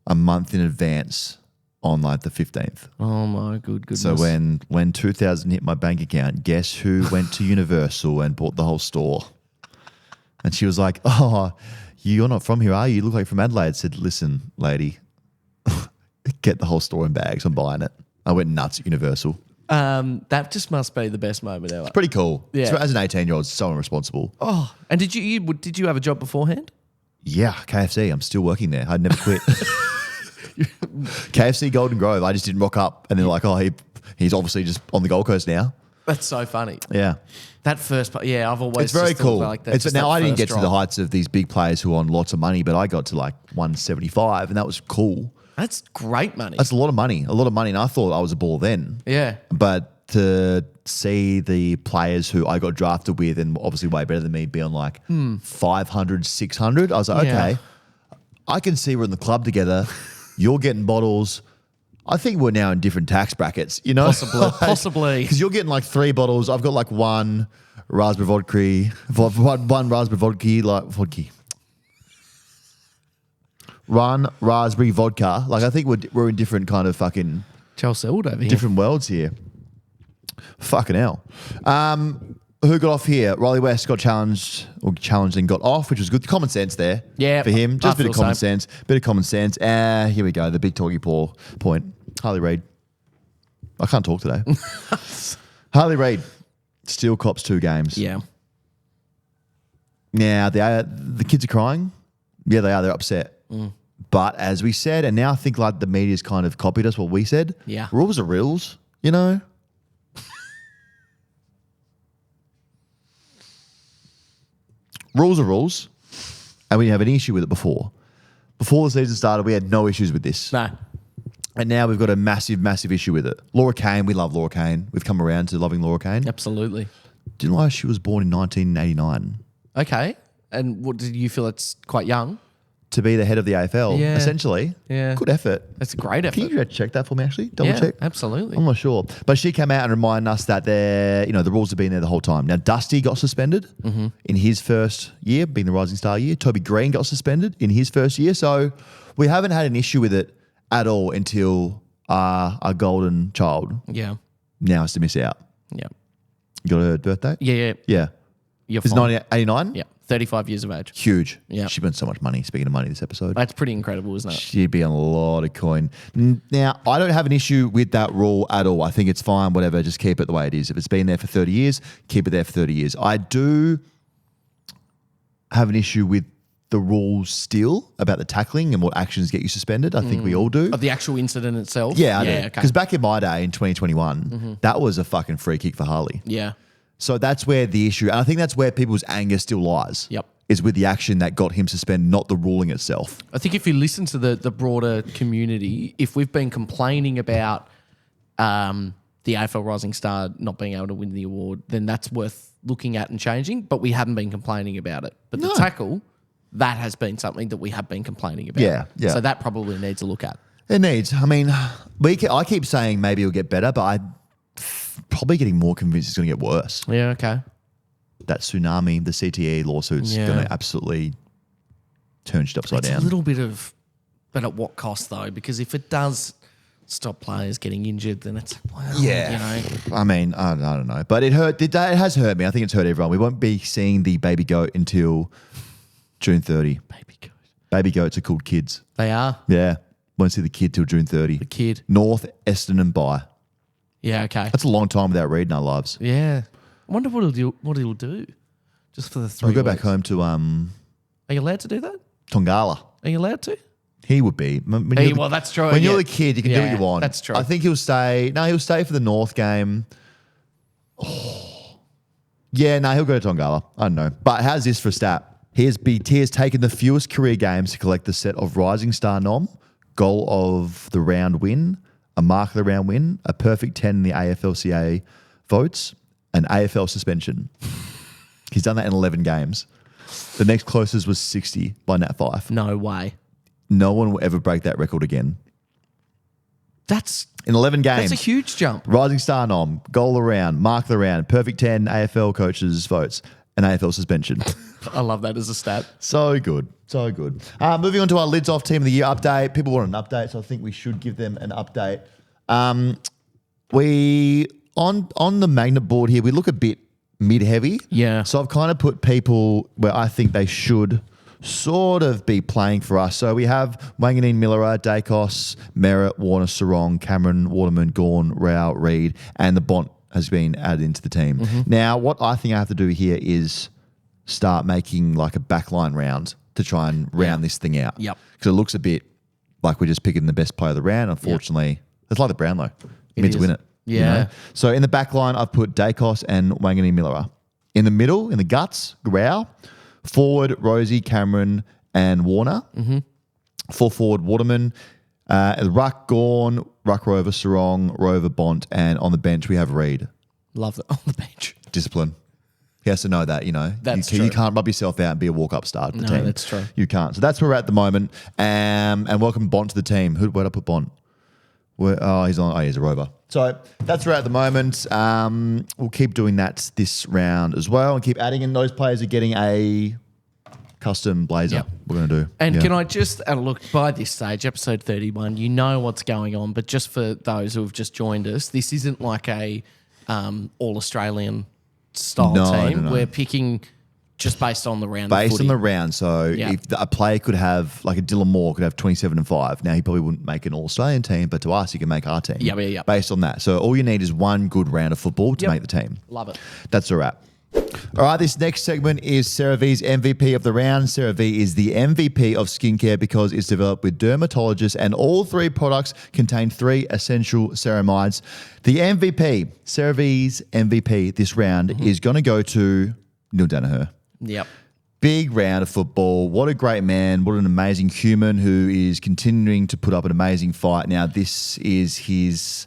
a month in advance on like the 15th. Oh my goodness. So when 2,000 hit my bank account, guess who went to Universal and bought the whole store? And she was like, "Oh, you're not from here, are you? You look like you're from Adelaide." I said, "Listen, lady, get the whole store in bags. I'm buying it." I went nuts at Universal. That just must be the best moment ever. It's pretty cool. Yeah. So as an 18-year-old, it's so irresponsible. Oh, and did you have a job beforehand? Yeah, KFC. I'm still working there. I'd never quit. KFC Golden Grove. I just didn't rock up, and they're like, "Oh, he's obviously just on the Gold Coast now." That's so funny. Yeah, that first part. Yeah, I've always. It's very just thought cool. like that. Now I didn't get drop. to the heights of these big players who are on lots of money, but I got to like 175, and that was cool. That's great money. That's a lot of money. And I thought I was a ball then. Yeah, but to see the players who I got drafted with, and obviously way better than me, be on like 500, 600, I was like, okay, I can see we're in the club together. You're getting bottles. I think we're now in different tax brackets, Possibly. Because you're getting like 3 bottles. I've got like one raspberry vodka, one raspberry vodka. Like I think we're in different kind of fucking Chelsea over here. different worlds here. Fucking hell. Who got off here? Riley West got challenged and got off, which was good. Common sense there. Yeah, for him. Just I a bit of feel common so. sense. Bit of common sense. Here we go. The big talky point. Harley Reid. I can't talk today. Harley Reid still cops 2 games. Yeah. Now, the kids are crying. Yeah, they are. They're upset. But as we said, and now I think like the media's kind of copied us what we said. Yeah. Rules are rules, you know? Rules are rules. And we didn't have any issue with it before. Before the season started, we had no issues with this. No. And now we've got a massive, massive issue with it. Laura Kane, we love Laura Kane. We've come around to loving Laura Kane. Absolutely. Didn't realize she was born in 1989. Okay. And what did you feel? It's quite young. To be the head of the AFL, Yeah. essentially. Yeah. Good effort. That's a great effort. Can you check that for me, actually? Double Yeah, check? absolutely. I'm not sure. But she came out and reminded us that the rules have been there the whole time. Now, Dusty got suspended in his first year, being the Rising Star year. Toby Green got suspended in his first year. So we haven't had an issue with it at all until our golden child Yeah. now has to miss out. Yeah. You got her birthday? Yeah. Yeah. You're It's fine. 1989? Yeah. 35 years of age. Huge. Yeah. She spent so much money, speaking of money, this episode. That's pretty incredible, isn't it? She'd be on a lot of coin. Now, I don't have an issue with that rule at all. I think it's fine, whatever. Just keep it the way it is. If it's been there for 30 years, keep it there for 30 years. I do have an issue with the rules still about the tackling and what actions get you suspended. I think we all do. Of the actual incident itself? Yeah, I do. Okay. Because back in my day, in 2021, that was a fucking free kick for Harley. Yeah. So that's where the issue, and I think that's where people's anger still lies. Yep. Is with the action that got him suspended, not the ruling itself. I think if you listen to the broader community, if we've been complaining about the AFL Rising Star not being able to win the award, then that's worth looking at and changing, but we haven't been complaining about it. But the tackle, that has been something that we have been complaining about. Yeah. So that probably needs a look at. It needs. I mean, I keep saying maybe it'll get better, but I'm probably getting more convinced it's going to get worse. Yeah, okay. That tsunami, the CTE lawsuit's Yeah. going to absolutely turn shit upside It's down. a little bit of, but at what cost though? Because if it does stop players getting injured, then it's like, well, you know. I mean, I don't know, but it hurt. It has hurt me. I think it's hurt everyone. We won't be seeing the baby goat until June 30. Baby goat. Baby goats are called kids. They are Yeah, won't see the kid till June 30. the kid. North, Eston, and By. Yeah, okay. That's a long time without Reed in our lives. Yeah. I wonder what he'll do just for the 3 We'll go weeks. back home to Are you allowed to do that? Tongala. Are you allowed to? He would be. Well, that's true. When you're yeah. the kid, you can do what you want. That's true. I think he'll stay. No, he'll stay for the North game. Yeah, no, he'll go to Tongala. I don't know. But how's this for a stat? He has taken the fewest career games to collect the set of Rising Star nom, goal of the round win, a mark of the round win, a perfect 10 in the AFLCA votes, an AFL suspension. He's done that in 11 games. The next closest was 60 by Nat Fyfe. No way. No one will ever break that record again. That's In 11 games. a huge jump. Rising Star nom, goal of the round, mark of the round, perfect 10 AFL coaches votes, an AFL suspension. I love that as a stat. So good. So good. Moving on to our Lids Off Team of the Year update. People want an update, so I think we should give them an update. We on the magnet board here, we look a bit mid-heavy. Yeah. So I've kind of put people where I think they should sort of be playing for us. So we have Wanganeen, Millera, Dacos, Merritt, Warner, Sarong, Cameron, Waterman, Gawn, Rao, Reed, and the Bont has been added into the team. Now, what I think I have to do here is start making like a backline round to try and round this thing out. Yep. Because it looks a bit like we're just picking the best player of the round. Unfortunately, it's like the Brownlow. You need to is. win it. you Yeah. know? So in the back line, I've put Dacos and Wanganeen Millera. In the middle, in the guts, Rao. Forward, Rosie, Cameron, and Warner. Full forward, Waterman. Ruck, Gawn, Ruck, Rover, Sarong, Rover, Bont, and on the bench we have Reed. Love that on the bench. Discipline. He has to know that, you know. That's you true. can't rub yourself out and be a walk-up star to the No, team. that's true. You can't. So that's where we're at the moment. And welcome Bont to the team. Where'd I put Bont? He's a Rover. So that's where we're at the moment. We'll keep doing that this round as well and keep adding in. Those players are getting a custom blazer. Yep. We're going to do. And Yeah. can I just look, by this stage, episode 31, you know what's going on, but just for those who have just joined us, this isn't like a all-Australian style No, team. no. We're picking just based on the round of Based footy. on the round, so Yeah. if a player could have, like a Dylan Moore could have 27 and 5. Now he probably wouldn't make an All-Australian team, but to us he can make our team. Yeah. Based on that. So all you need is one good round of football to Yep. make the team. Love it. That's a wrap. All right, this next segment is Sarah V's MVP of the round. Sarah V is the MVP of skincare because it's developed with dermatologists and all 3 products contain 3 essential ceramides. The MVP, Sarah V's MVP this round is going to go to Neil Danaher. Yep. Big round of football. What a great man. What an amazing human who is continuing to put up an amazing fight. Now, this is his,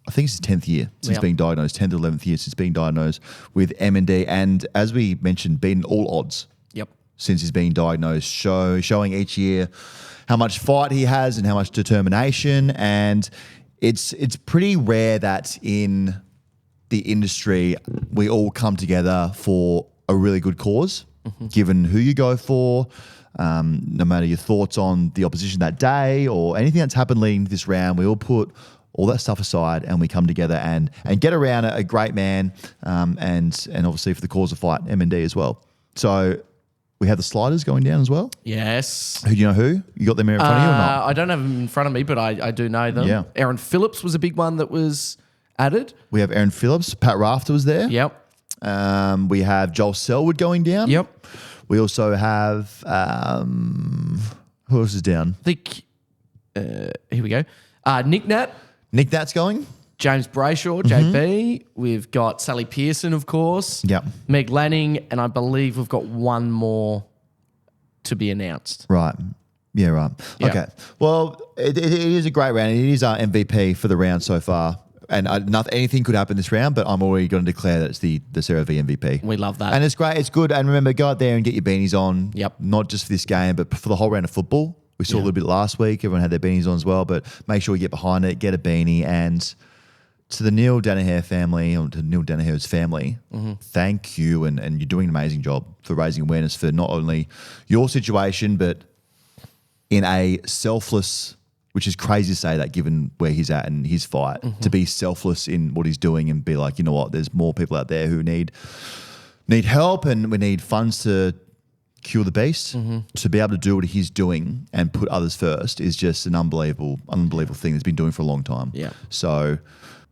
I think it's his 10th year since Yep. being diagnosed, 10th or 11th year since being diagnosed with MND. And as we mentioned, beaten all odds Yep. since he's been diagnosed, showing each year how much fight he has and how much determination. And it's pretty rare that in the industry we all come together for a really good cause, given who you go for, no matter your thoughts on the opposition that day or anything that's happened leading to this round. We all put all that stuff aside and we come together and get around a great man and obviously for the cause of fight, MND as well. So we have the sliders going down as well. Yes. Who do you know who? You got them here in front of you or not? I don't have them in front of me, but I do know them. Yeah. Aaron Phillips was a big one that was added. We have Aaron Phillips. Pat Rafter was there. Yep. We have Joel Selwood going down. Yep. We also have who else is down? I think, here we go. Nick Nat, Nick Nat's going. James Brayshaw, JB. We've got Sally Pearson, of course. Yep. Meg Lanning, and I believe we've got one more to be announced. Right. Yeah, right. Yeah. Okay. Well, it is a great round. It is our MVP for the round so far. And anything could happen this round, but I'm already going to declare that it's the Sarah V MVP. We love that. And it's great. It's good. And remember, go out there and get your beanies on. Yep. Not just for this game, but for the whole round of football. We saw a little bit last week. Everyone had their beanies on as well. But make sure you get behind it, get a beanie. And to the Neil Danaher family, or to Neil Danaher's family, thank you. And you're doing an amazing job for raising awareness for not only your situation, but in a selfless, which is crazy to say that given where he's at and his fight, to be selfless in what he's doing and be like, you know what, there's more people out there who need help and we need funds to cure the beast. To be able to do what he's doing and put others first is just an unbelievable thing that's been doing for a long time. Yeah. So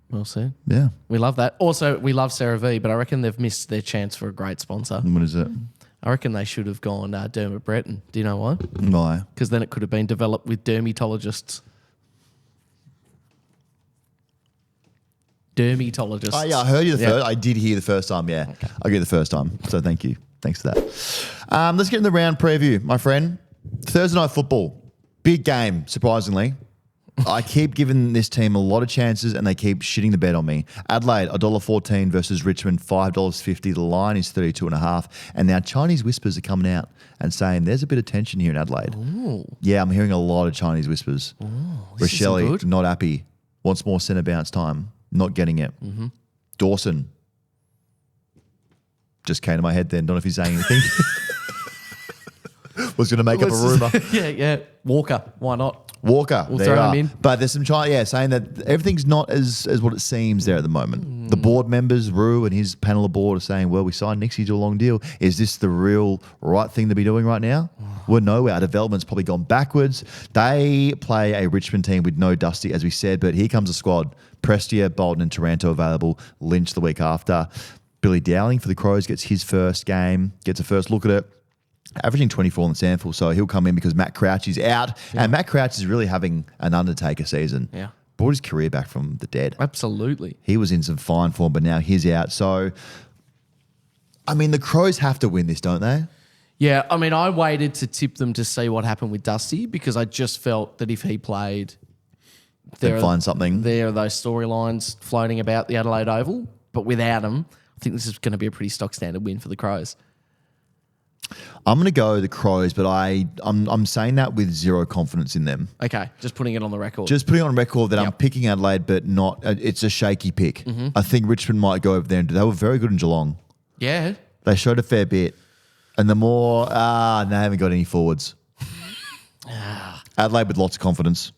Well said. Yeah. We love that. Also, we love Sarah V, but I reckon they've missed their chance for a great sponsor. What is it? I reckon they should have gone Dermot Breton. Do you know why? Why? Because then it could have been developed with dermatologists. Dermatologists. Oh, yeah, I heard you the first. I did hear the first time, yeah. Okay. I get the first time. So thank you. Thanks for that. Let's get in the round preview, my friend. Thursday night football. Big game, surprisingly. I keep giving this team a lot of chances and they keep shitting the bed on me. Adelaide, $1.14 versus Richmond, $5.50. The line is 32.5. And now Chinese whispers are coming out and saying there's a bit of tension here in Adelaide. Ooh. Yeah, I'm hearing a lot of Chinese whispers. This is Rochelle, good. not happy. Wants more centre bounce time. Not getting it. Mm-hmm. Dawson. Just came to my head then. Don't know if he's saying anything. Was going to make up a rumour. yeah. Walker, why not? Walker, We'll there throw you him are. in. But there's some saying that everything's not as what it seems there at the moment. The board members, Rue and his panel of board, are saying, well, we signed Nixie to a long deal. Is this the real right thing to be doing right now? We're nowhere. Our development's probably gone backwards. They play a Richmond team with no Dusty, as we said, but here comes the squad. Prestia, Bolton and Taranto available. Lynch the week after. Billy Dowling for the Crows gets his first game, gets a first look at it. Averaging 24 on the sample, so he'll come in because Matt Crouch is out. Yeah. And Matt Crouch is really having an undertaker season. Yeah. Brought his career back from the dead. Absolutely. He was in some fine form, but now he's out. So, I mean, the Crows have to win this, don't they? Yeah, I mean, I waited to tip them to see what happened with Dusty because I just felt that if he played, They'd find something. There are those storylines floating about the Adelaide Oval, but without him, I think this is going to be a pretty stock standard win for the Crows. I'm going to go the Crows, but I'm saying that with zero confidence in them. Okay, just putting it on the record. Just putting on record that I'm Yep. picking Adelaide, but not. It's a shaky pick. Mm-hmm. I think Richmond might go over there and they were very good in Geelong. Yeah. They showed a fair bit, and the more they haven't got any forwards. Adelaide with lots of confidence.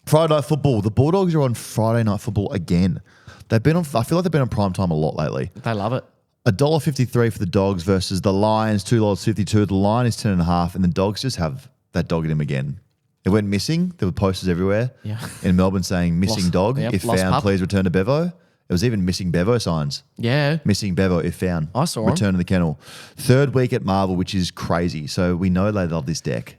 Friday night football. The Bulldogs are on Friday night football again. They've been on. I feel like they've been on prime time a lot lately. They love it. $1.53 for the Dogs versus the Lions, $2.52. The line is 10.5, and the Dogs just have that dog in him again. It went missing. There were posters everywhere in Melbourne saying missing Lost- dog. yep, If lost found, pup. please return to Bevo. It was even missing Bevo signs. Yeah. Missing Bevo if found. I saw 'em. Return to the kennel. Third week at Marvel, which is crazy. So we know they love this deck.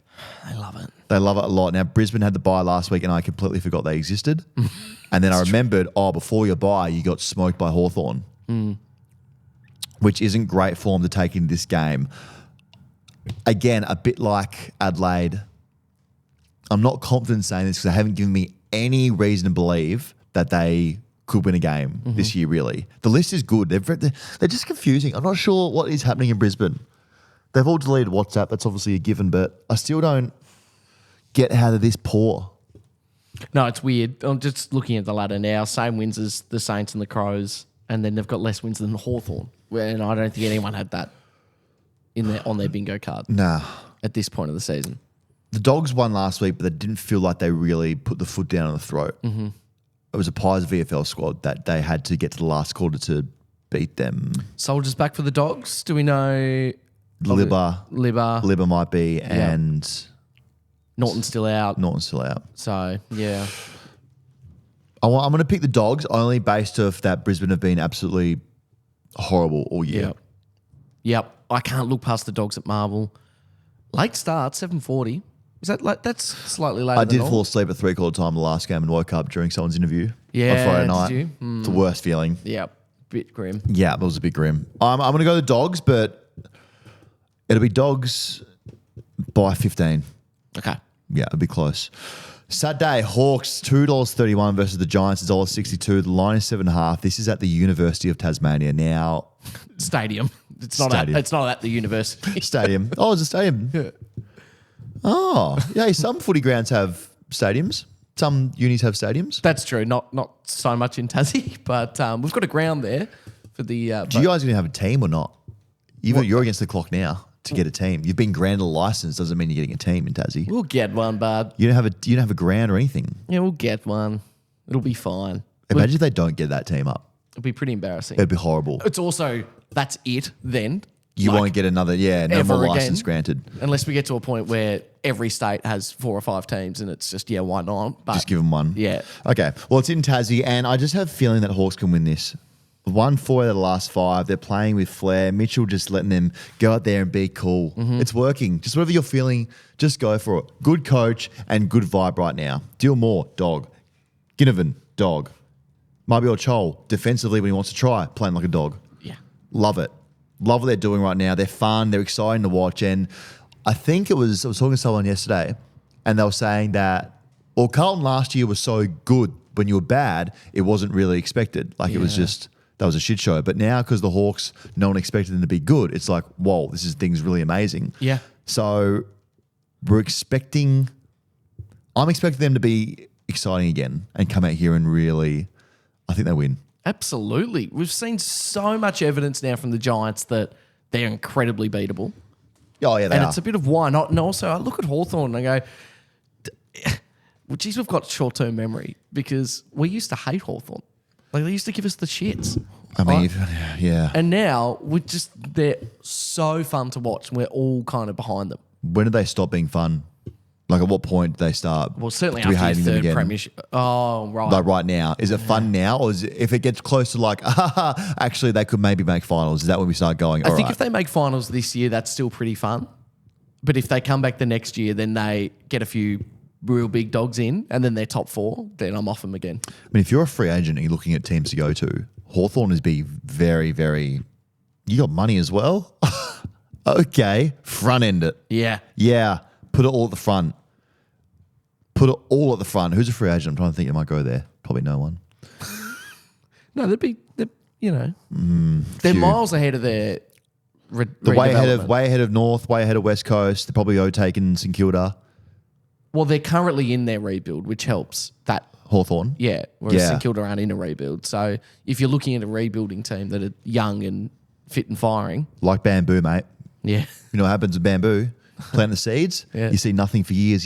They love it. They love it a lot. Now, Brisbane had the bye last week, and I completely forgot they existed. And then I remembered, before your bye, you got smoked by Hawthorn. Which isn't great form to take into this game. Again, a bit like Adelaide. I'm not confident saying this because they haven't given me any reason to believe that they could win a game this year, really. The list is good. They're just confusing. I'm not sure what is happening in Brisbane. They've all deleted WhatsApp. That's obviously a given, but I still don't get how they're this poor. No, it's weird. I'm just looking at the ladder now. Same wins as the Saints and the Crows, and then they've got less wins than Hawthorn. And I don't think anyone had that on their bingo card. Nah. At this point of the season. The Dogs won last week, but they didn't feel like they really put the foot down on the throat. Mm-hmm. It was a Pies VFL squad that they had to get to the last quarter to beat them. Soldiers back for the Dogs. Do we know? Libba might be, and Norton's still out. Norton's still out. So, yeah. I'm going to pick the Dogs only based off that Brisbane have been absolutely horrible all year. Yep. I can't look past the Dogs at Marvel. Late start, 7:40. Is that that's slightly later? I did than fall asleep at 3/4 time the last game and woke up during someone's interview on Yeah, Friday did night. you? It's the worst feeling. Yep. Bit grim. Yeah, it was a bit grim. I'm going to go the Dogs, but it'll be Dogs by 15. Okay. Yeah, it'll be close. Saturday, Hawks, $2.31 versus the Giants, $1.62. The line is 7.5. This is at the University of Tasmania. Now, Stadium. It's not Stadium. it's not at the university. stadium. Oh, it's a stadium. Yeah. Oh, yeah, some footy grounds have stadiums. Some unis have stadiums. That's true. Not so much in Tassie, but we've got a ground there for the. Do you guys going to have a team or not? You're against the clock now to get a team. You've been granted a license, doesn't mean you're getting a team in Tassie. We'll get one, bud. You don't have a ground or anything. Yeah, we'll get one. It'll be fine. Imagine if they don't get that team up. It'll be pretty embarrassing. It'd be horrible. It's also, that's it then. You Like, won't get another, no ever more again. license granted. Unless we get to a point where every state has 4 or 5 teams and it's just, why not? But Just give them one. Yeah. Okay. Well, it's in Tassie, and I just have a feeling that Hawks can win this. 1-4 out of the last 5. They're playing with flair. Mitchell just letting them go out there and be cool. Mm-hmm. It's working. Just whatever you're feeling, just go for it. Good coach and good vibe right now. Deal more, dog. Ginnivan, dog. Mabior Chol, defensively when he wants to try, playing like a dog. Yeah. Love it. Love what they're doing right now. They're fun. They're exciting to watch. And I think I was talking to someone yesterday, and they were saying that, well, Carlton last year was so good. When you were bad, it wasn't really expected. Like it was just, that was a shit show. But now, because the Hawks, no one expected them to be good, it's like, whoa, thing's really amazing. Yeah. So I'm expecting them to be exciting again and come out here and really, I think they win. Absolutely. We've seen so much evidence now from the Giants that they're incredibly beatable. Oh, yeah, they And are. it's a bit of why not. And also, I look at Hawthorn and I go, well, geez, we've got short-term memory because we used to hate Hawthorn. Like, they used to give us the shits. I mean, right? yeah. And now, they're so fun to watch and we're all kind of behind them. When did they stop being fun? Like, at what point did they start? Well, certainly to be after hating your them third again? premiership. Oh, right. Like right now, is it fun now, or is it, if it gets close to like, actually they could maybe make finals? Is that when we start going? I All think right. if they make finals this year, that's still pretty fun. But if they come back the next year, then they get a few real big dogs in and then they're top 4, then I'm off them again. I mean, if you're a free agent and you're looking at teams to go to, Hawthorn is be very, very. You got money as well. Okay, front end it. Yeah. Yeah, put it all at the front. Put it all at the front. Who's a free agent? I'm trying to think. It might go there. Probably no one. No, they're few. miles ahead of their The way ahead redevelopment. of North, way ahead of West Coast. They're probably overtaken St Kilda, Well, they're currently in their rebuild, which helps that. Hawthorn. Yeah, whereas Yeah. St Kilda aren't in a rebuild. So if you're looking at a rebuilding team that are young and fit and firing, Like bamboo, mate. yeah. You know what happens with bamboo? Plant the seeds. Yeah. You see nothing for years.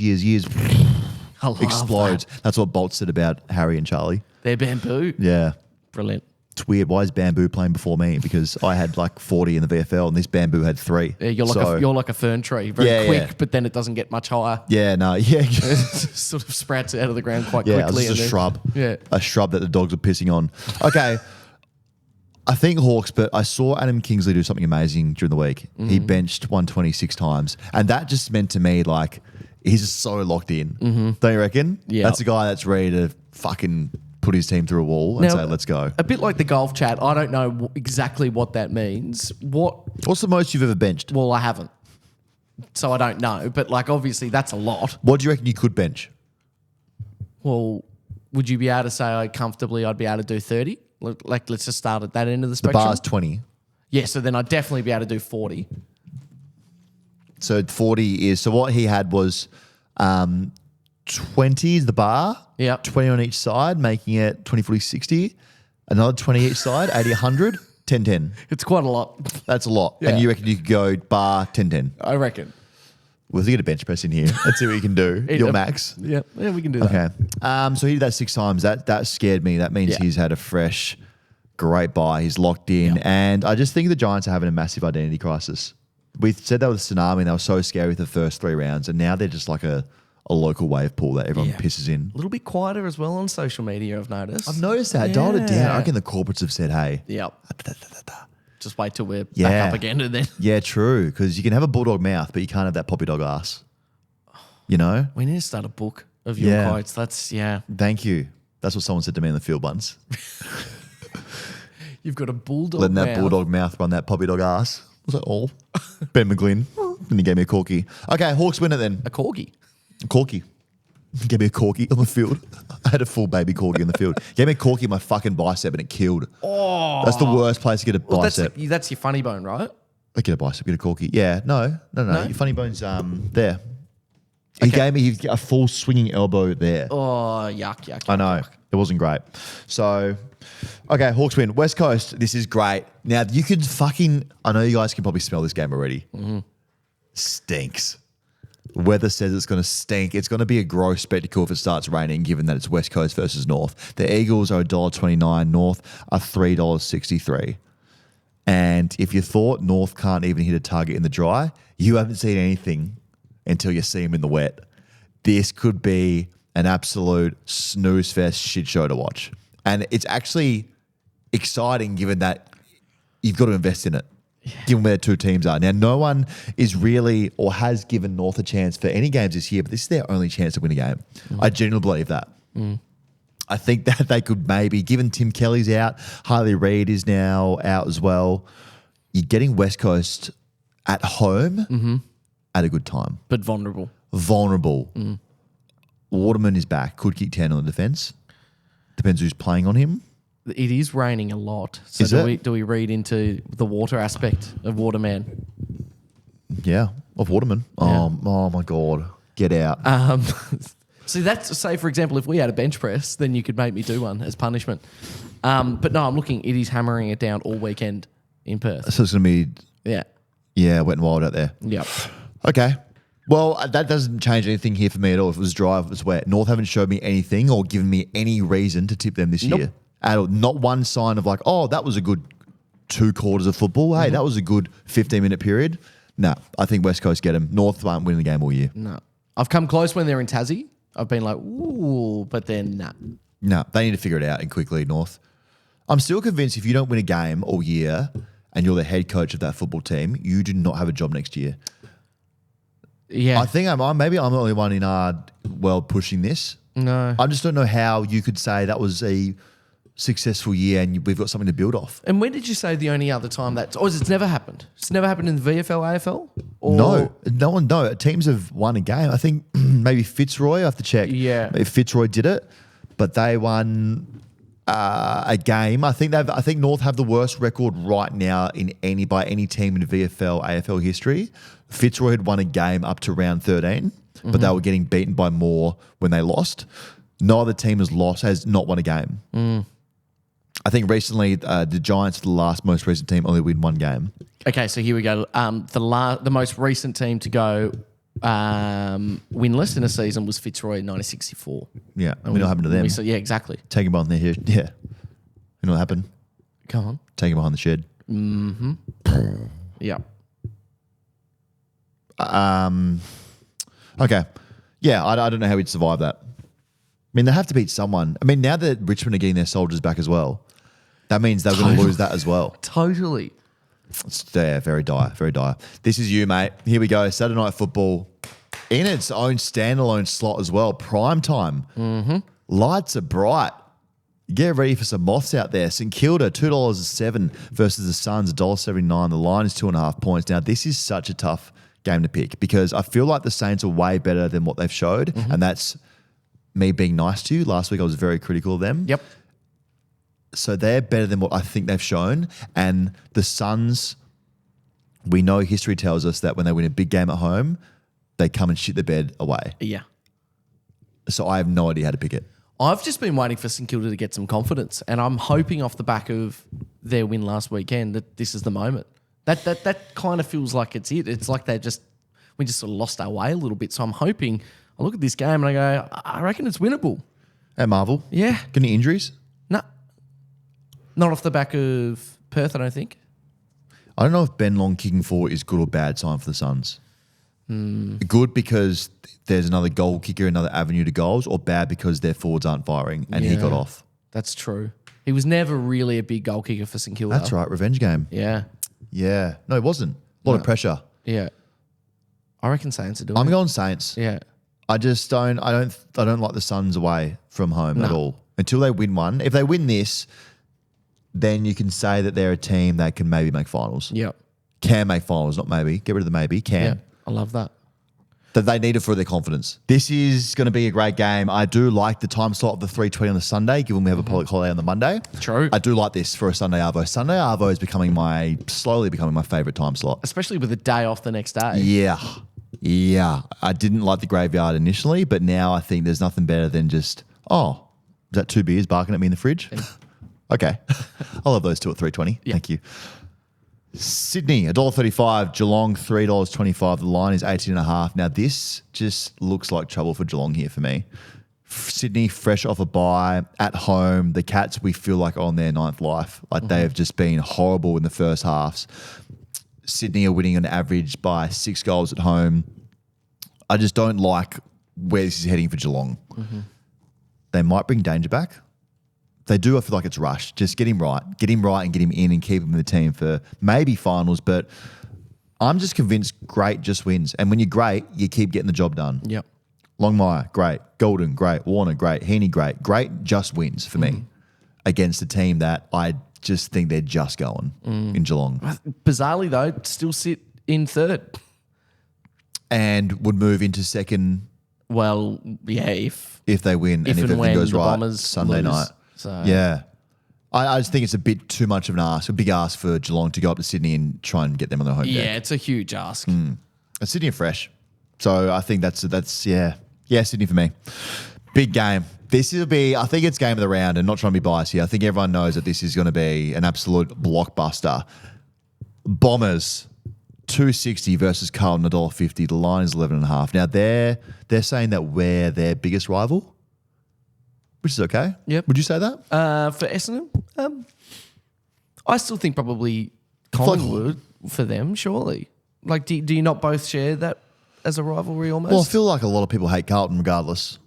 I love Explodes. that. That's what Bolt said about Harry and Charlie. They're bamboo. Yeah. Brilliant. It's weird. Why is bamboo playing before me? Because I had like 40 in the VFL and this bamboo had 3. Yeah, you're like a fern tree, very Yeah, quick, yeah. but then it doesn't get much higher. Yeah, no. Yeah. It sort of sprouts out of the ground quite Yeah, it was quickly. just a and then- shrub. Yeah. A shrub that the dogs are pissing on. Okay. I think Hawks, but I saw Adam Kingsley do something amazing during the week. Mm-hmm. He benched 126 times. And that just meant to me like he's just so locked in. Don't you reckon? Mm-hmm. Yeah. That's a guy that's ready to fucking put his team through a wall and Now, say, let's go. A bit like the golf chat. I don't know exactly what that means. What's the most you've ever benched? Well, I haven't. So I don't know. But like, obviously that's a lot. What do you reckon you could bench? Well, would you be able to say comfortably I'd be able to do 30? Like, let's just start at that end of the The spectrum. bar's 20. Yeah, so then I'd definitely be able to do 40. So 40 is, so what he had was 20 is the bar. Yep. 20 on each side, making it 20, 40, 60. Another 20 each side, 80, 100, 10, 10. It's quite a lot. That's a lot. Yeah. And you reckon you could go bar 10, 10. I reckon. We'll get a bench press in here. Let's see what you can do. Your max. Yeah, we can do that. Okay. So he did that 6 times. That scared me. That means Yeah. he's had a fresh, great buy. He's locked in. Yeah. And I just think the Giants are having a massive identity crisis. We said that with Tsunami and they were so scary with the first 3 rounds. And now they're just like a local wave pool that everyone Yeah. pisses in. A little bit quieter as well on social media, I've noticed. I've noticed that. Dialed it down. Yeah. I reckon the corporates have said, hey. Yep. Just wait till we're back Yeah. up again and then Yeah, true. Because you can have a bulldog mouth, but you can't have that poppy dog ass. You know? we need to start a book of your Yeah. quotes. That's, Thank you. That's what someone said to me in the field once. You've got a bulldog Letting that mouth. bulldog mouth run that puppy dog ass. Was that all? Ben McGlynn. And he gave me a corky. Okay, Hawks win it then. A corgi. Corky. He gave me a corky on the field. I had a full baby corky on the field. Gave me a corky in my fucking bicep and it killed. Oh. That's the worst place to get a Well, bicep. that's your funny bone, right? I get a bicep, get a corky. Yeah, no. Your funny bone's there. He Okay. gave me a full swinging elbow there. Oh, yuck. I know. It wasn't great. So, okay, Hawks win. West Coast, this is great. Now, you could I know you guys can probably smell this game already. Mm-hmm. Stinks. Weather says it's going to stink. It's going to be a gross spectacle if it starts raining, given that it's West Coast versus North. The Eagles are $1.29. North are $3.63. And if you thought North can't even hit a target in the dry, you haven't seen anything until you see them in the wet. This could be an absolute snooze fest shit show to watch. And it's actually exciting given that you've got to invest in it, given where the two teams are. Now, no one is really or has given North a chance for any games this year, but this is their only chance to win a game. I genuinely believe that. I think that they could maybe, given Tim Kelly's out, Harley Reid is now out as well, you're getting West Coast at home at a good time. But vulnerable. Waterman is back. Could kick 10 on the defence. Depends who's playing on him. It is raining a lot. So Is do we read into the water aspect of Waterman? Yeah, of Waterman. Yeah. Oh my God. Get out. So that's, say, for example, if we had a bench press, then you could make me do one as punishment. But no, I'm looking, it is hammering it down all weekend in Perth. So it's going to be, Yeah. wet and wild out there. Yep. Okay. Well, that doesn't change anything here for me at all. If it was dry, if it was wet. North haven't showed me anything or given me any reason to tip them this year. At all. Not one sign of like, oh, that was a good 2 quarters of football. Hey, that was a good 15-minute period. No, I think West Coast get them. North won't win the game all year. No. I've come close when they're in Tassie. I've been like, ooh, but then nah. No, they need to figure it out and quickly, North. I'm still convinced if you don't win a game all year and you're the head coach of that football team, you do not have a job next year. Yeah. I think maybe I'm the only one in our world pushing this. No. I just don't know how you could say that was a successful year and we've got something to build off. And when did you say the only other time that... Or it's never happened? It's never happened in the VFL, AFL? Or No. Teams have won a game. I think maybe Fitzroy, I have to check. Yeah. If Fitzroy did it, but they won a game. I think North have the worst record right now by any team in VFL, AFL history. Fitzroy had won a game up to round 13, but they were getting beaten by more when they lost. No other team has not won a game. I think recently the Giants, the most recent team, only win one game. Okay, so here we go. The most recent team to go winless in a season was Fitzroy in 1964. Yeah, we know what happened to them. Yeah, exactly. Take him behind their head. Yeah. You know what happened? Go on. Take him behind the shed. Yeah. Okay. Yeah, I don't know how we'd survive that. I mean, they have to beat someone. I mean, now that Richmond are getting their soldiers back as well, that means they're going to lose that as well. Totally. Yeah, very dire, very dire. This is you, mate. Here we go. Saturday Night Football in its own standalone slot as well. Prime time. Lights are bright. Get ready for some moths out there. St Kilda, $2.07 versus the Suns, $1.79. The line is 2.5 points. Now, this is such a tough game to pick because I feel like the Saints are way better than what they've showed, and that's me being nice to you. Last week I was very critical of them. Yep. So they're better than what I think they've shown. And the Suns, we know history tells us that when they win a big game at home, they come and shit the bed away. Yeah. So I have no idea how to pick it. I've just been waiting for St Kilda to get some confidence, and I'm hoping off the back of their win last weekend that this is the moment. That kind of feels like it's it. It's like we just sort of lost our way a little bit. So I'm hoping, I look at this game and I go, I reckon it's winnable. At Marvel? Yeah. Got any injuries? No. Not off the back of Perth, I don't think. I don't know if Ben Long kicking forward is good or bad sign for the Suns. Good because there's another goal kicker, another avenue to goals, or bad because their forwards aren't firing and he got off. That's true. He was never really a big goal kicker for St Kilda. That's right, revenge game. Yeah. Yeah. No, it wasn't. A lot of pressure. Yeah. I reckon Saints are doing I'm it. going Saints. Yeah. I don't like the Suns away from home at all. Until they win one. If they win this, then you can say that they're a team that can maybe make finals. Yep. Can make finals, not maybe. Get rid of the maybe. Can. Yeah. I love that. That they need it for their confidence. This is going to be a great game. I do like the time slot of the 3:20 on the Sunday, given we have a public holiday on the Monday. True. I do like this for a Sunday Arvo. Sunday Arvo is slowly becoming my favourite time slot. Especially with a day off the next day. Yeah. I didn't like the graveyard initially, but now I think there's nothing better than just, is that 2 beers barking at me in the fridge? Okay. I'll have those two at 3:20. Yeah. Thank you. Sydney, $1.35. Geelong, $3.25. The line is 18.5. Now, this just looks like trouble for Geelong here for me. Sydney, fresh off a bye, at home. The Cats, we feel like are on their ninth life. Like they have just been horrible in the first halves. Sydney are winning on average by 6 goals at home. I just don't like where this is heading for Geelong. They might bring Danger back. They do. I feel like it's rushed. Just get him right and get him in and keep him in the team for maybe finals. But I'm just convinced great just wins. And when you're great, you keep getting the job done. Yep. Longmire, great. Golden, great. Warner, great. Heaney, great. Great just wins for me against a team that I just think they're just going in Geelong. Bizarrely, though, still sit in third. And would move into second. Well, yeah, if they win and if everything when goes the right Bombers Sunday lose. night. So Yeah. I just think it's a bit too much of an ask, a big ask for Geelong to go up to Sydney and try and get them on their home deck. yeah, it's a huge ask. And Sydney are fresh. So I think that's Sydney for me. Big game. This will be, I think it's game of the round, and not trying to be biased here. I think everyone knows that this is going to be an absolute blockbuster. Bombers, 260 versus Carlton, $1.50. The line is 11.5. Now they're saying that we're their biggest rival, which is okay. Yep. Would you say that? For Essendon, I still think probably Collingwood for them, surely. Like, do you not both share that as a rivalry almost? Well, I feel like a lot of people hate Carlton regardless.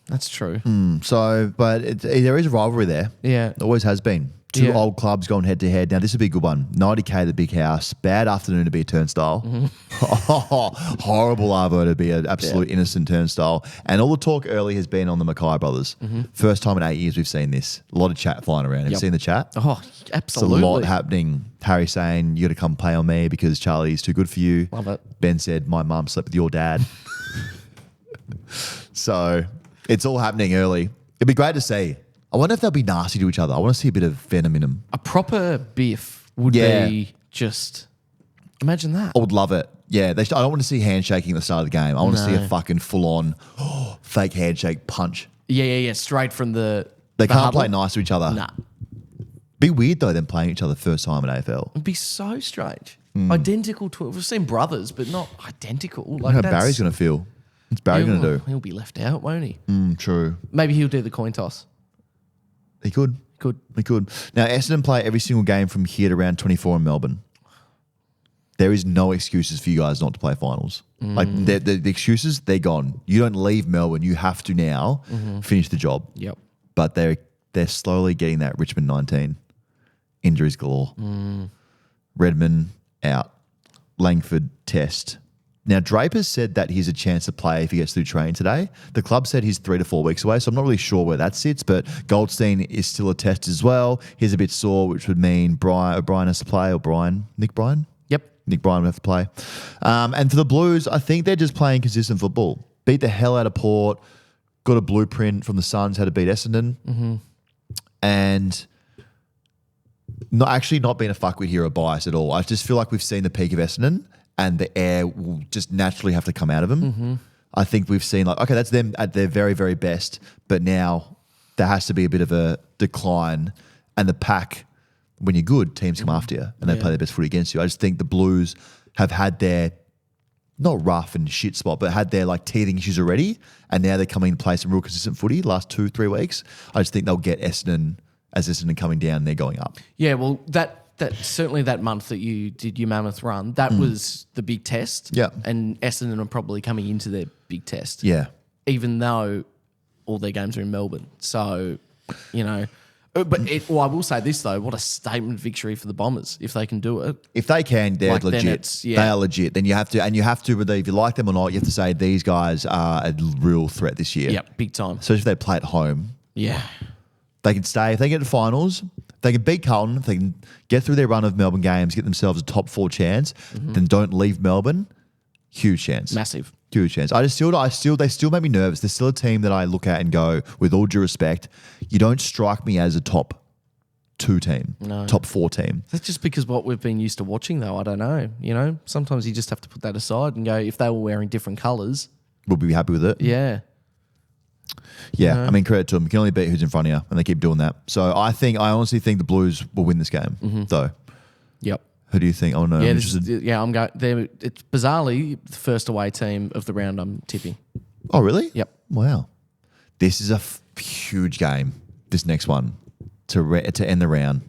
That's true. So, but there is a rivalry there. Yeah. It always has been. Two Yeah. old clubs going head to head. Now, this would be a good one. 90K, the big house. Bad afternoon to be a turnstile. Horrible arvo to be an absolute innocent turnstile. And all the talk early has been on the Mackay brothers. First time in 8 years we've seen this. A lot of chat flying around. Have you seen the chat? Oh, It's absolutely. a lot happening. Harry saying, you got to come play on me because Charlie's too good for you. Love it. Ben said, my mum slept with your dad. So it's all happening early. It'd be great to see. I wonder if they'll be nasty to each other. I want to see a bit of venom in them. A proper biff would Yeah. be just, imagine that. I would love it. Yeah, I don't want to see handshaking at the start of the game. I want to see a No. fucking full-on fake handshake punch. Yeah. Straight from the They the can't huddle. play nice to each other. Nah. Be weird, though, them playing each other first time in AFL. It'd be so strange. Hmm. Identical to, we've seen brothers, but not identical. I Like know how that's- Barry's going to feel. What's Barry going to do? He'll be left out, won't he? True. Maybe he'll do the coin toss. He could. Could. He could. Now, Essendon play every single game from here to round 24 in Melbourne. There is no excuses for you guys not to play finals. Like, the excuses, they're gone. You don't leave Melbourne. You have to now finish the job. Yep. But they're slowly getting that Richmond 19. Injuries galore. Redmond out. Langford test. Now, Draper's said that he's a chance to play if he gets through training today. The club said he's 3 to 4 weeks away, so I'm not really sure where that sits, but Goldstein is still a test as well. He's a bit sore, which would mean O'Brien has to play, Nick Bryan? Yep. Nick Bryan would have to play. And for the Blues, I think they're just playing consistent football. Beat the hell out of Port, got a blueprint from the Suns how to beat Essendon, and not being a fuckwit here or bias at all. I just feel like we've seen the peak of Essendon and the air will just naturally have to come out of them. I think we've seen okay, that's them at their very, very best, but now there has to be a bit of a decline, and the pack, when you're good, teams come after you and they play their best footy against you. I just think the Blues have had their not rough and shit spot, but had their teething issues already, and now they're coming to play some real consistent footy the last 2-3 weeks. I just think they'll get Essendon coming down, they're going up. Yeah, well, that certainly that month that you did your mammoth run, that was the big test. Yeah. And Essendon are probably coming into their big test. Yeah. Even though all their games are in Melbourne. So, but I will say this though, what a statement victory for the Bombers if they can do it. If they can, they're Then legit. it's- They are legit. Then you have to, whether if you like them or not, you have to say these guys are a real threat this year. Yep, big time. Especially if they play at home. Yeah. They can stay. If they get to finals, they can beat Carlton. If they can get through their run of Melbourne games, get themselves a top 4 chance, then don't leave Melbourne. Huge chance. Massive. Huge chance. They still make me nervous. They're still a team that I look at and go, with all due respect, you don't strike me as a top 2 team, top 4 team. That's just because what we've been used to watching though. I don't know. Sometimes you just have to put that aside and go, if they were wearing different colours. We'll be happy with it. Yeah. Yeah, I mean, credit to them. You can only beat who's in front of you, and they keep doing that. So I honestly think the Blues will win this game, though. Yep. Who do you think? Oh, no. Yeah, I'm this interested. is, yeah, I'm going. It's bizarrely the first away team of the round. I'm tipping. Oh, really? Yep. Wow. This is a huge game, this next one, to end the round.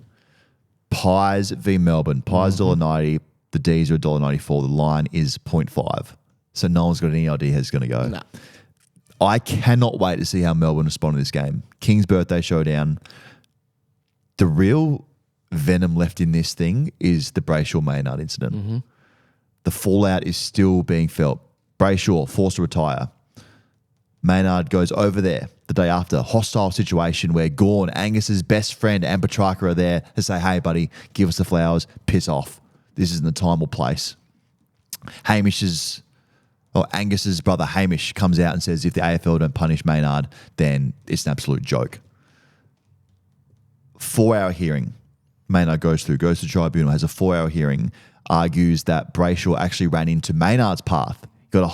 Pies v Melbourne. Pies $1.90. The D's are $1.94. The line is 0.5. So no one's got any idea how it's going to go. Nah. I cannot wait to see how Melbourne respond to this game. King's birthday showdown. The real venom left in this thing is the Brayshaw-Maynard incident. The fallout is still being felt. Brayshaw forced to retire. Maynard goes over there the day after. Hostile situation where Gawn, Angus's best friend, and Petrarca are there to say, hey, buddy, give us the flowers. Piss off. This isn't the time or place. Angus's brother Hamish comes out and says if the AFL don't punish Maynard, then it's an absolute joke. 4-hour hearing. Maynard goes to tribunal, has a 4-hour hearing, argues that Brayshaw actually ran into Maynard's path. Got a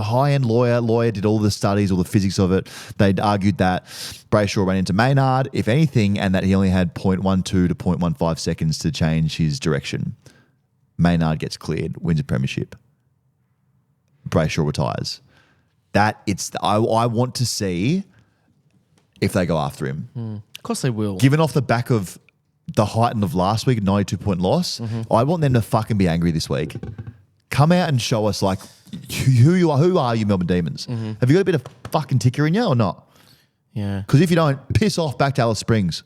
high-end lawyer did all the studies, all the physics of it. They'd argued that Brayshaw ran into Maynard, if anything, and that he only had 0.12 to 0.15 seconds to change his direction. Maynard gets cleared, wins a premiership. Brayshaw retires. I want to see if they go after him. Of course they will. Given off the back of the heighten of last week, 92-point loss, I want them to fucking be angry this week. Come out and show us like who you are. Who are you, Melbourne Demons? Have you got a bit of fucking ticker in you or not? Yeah. Because if you don't, piss off back to Alice Springs.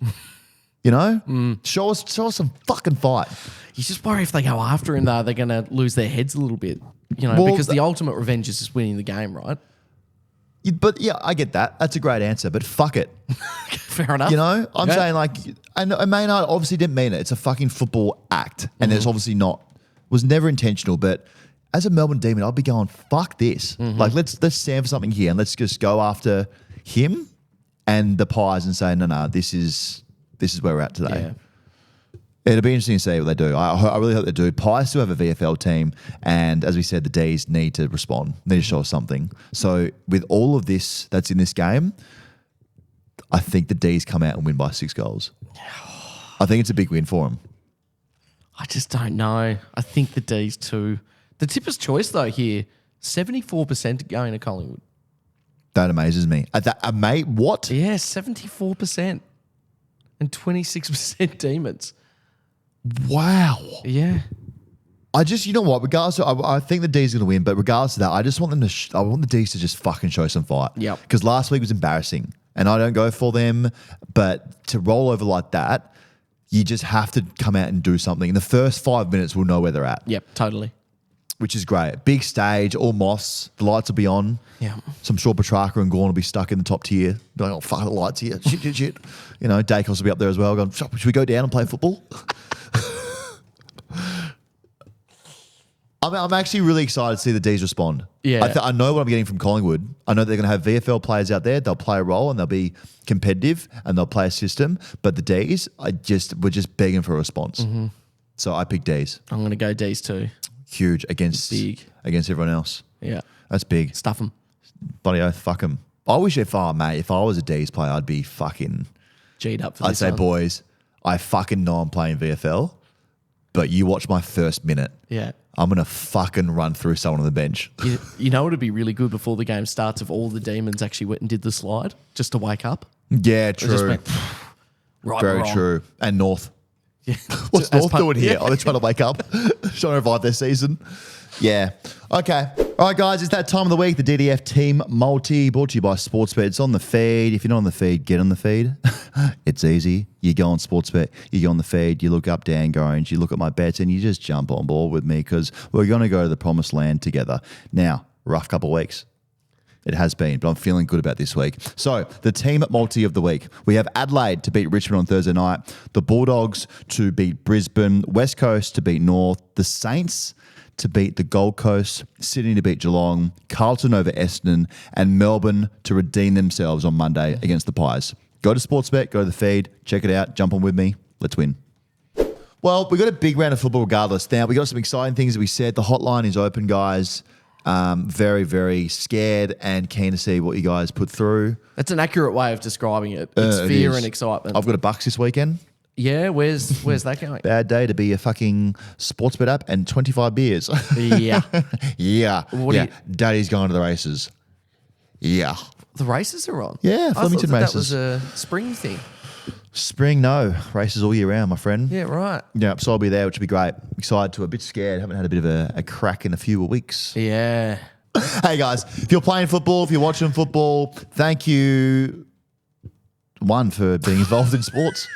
You know, show us some fucking fight. You just worry if they go after him, though, they're going to lose their heads a little bit. You know, Well, because the ultimate revenge is just winning the game, right? But yeah, I get that. That's a great answer. But fuck it. Fair enough. You know, I'm Okay. saying like, and Maynard obviously didn't mean it. It's a fucking football act, and it's obviously was never intentional. But as a Melbourne Demon, I'd be going, fuck this. Like, let's stand for something here, and let's just go after him and the Pies and say, no, this is where we're at today. Yeah. It'll be interesting to see what they do. I really hope they do. Pies still have a VFL team, and as we said, the D's need to respond. Need to show us something. So with all of this that's in this game, I think the D's come out and win by 6 goals. I think it's a big win for them. I just don't know. I think the D's too. The tipper's choice, though, here, 74% going to Collingwood. That amazes me. Mate, what? Yeah, 74%. And 26% Demons. Wow. Yeah. You know what? Regardless, I think the D's going to win, but regardless of that, I just want them to. I want the D's to just fucking show some fight. Yep. Because last week was embarrassing, and I don't go for them, but to roll over like that, you just have to come out and do something. In the first 5 minutes, we'll know where they're at. Yep, totally. Which is great. Big stage, all moss. The lights will be on. Yeah. So I'm sure Petrarca and Gawn will be stuck in the top tier. Going, oh, fuck, the lights here. Shit. You know, Dacos will be up there as well. Going, should we go down and play football? I'm actually really excited to see the D's respond. Yeah. I know what I'm getting from Collingwood. I know they're going to have VFL players out there. They'll play a role and they'll be competitive and they'll play a system. But the D's, we're just begging for a response. So I pick D's. I'm going to go D's too. Huge against everyone else. Yeah. That's big. Stuff them. Bloody oath, fuck them. I wish if I was a D's player, I'd be fucking... G'd up for I'd this say, one. boys, I fucking know I'm playing VFL, but you watch my first minute. Yeah. I'm going to fucking run through someone on the bench. You know what would be really good before the game starts if all the Demons actually went and did the slide just to wake up? Yeah, They just true. went, right, Very wrong. true. And North. Yeah. What's As North part- doing here? Yeah. Are they trying to wake up? Trying to revive their season? Yeah. Okay. All right, guys, it's that time of the week. The DDF Team Multi, brought to you by Sportsbet. It's on the feed. If you're not on the feed, get on the feed. It's easy. You go on Sportsbet, you go on the feed, you look up Dan Gorringe, you look at my bets, and you just jump on board with me because we're going to go to the promised land together. Now, rough couple of weeks. It has been, but I'm feeling good about this week. So, the team multi of the week. We have Adelaide to beat Richmond on Thursday night, the Bulldogs to beat Brisbane, West Coast to beat North, the Saints to beat the Gold Coast, Sydney to beat Geelong, Carlton over Essendon, and Melbourne to redeem themselves on Monday against the Pies. Go to Sportsbet, go to the feed, check it out, jump on with me, let's win. Well, we got a big round of football regardless. Now, we got some exciting things that we said. The hotline is open, guys. Very, very scared and keen to see what you guys put through. That's an accurate way of describing it. It's It fear is. and excitement. I've got a Bucks this weekend. Yeah, where's that going? Bad day to be a fucking Sportsbet app and 25 beers. Yeah. Yeah. What do yeah. Daddy's going to the races. Yeah. The races are on. Yeah, I Flemington thought races. that was a spring thing. Spring, no. Races all year round, my friend. Yeah, right. Yeah, so I'll be there, which will be great. Excited to, a bit scared. Haven't had a bit of a crack in a few weeks. Yeah. Hey, guys, if you're playing football, if you're watching football, thank you, one, for being involved in sports.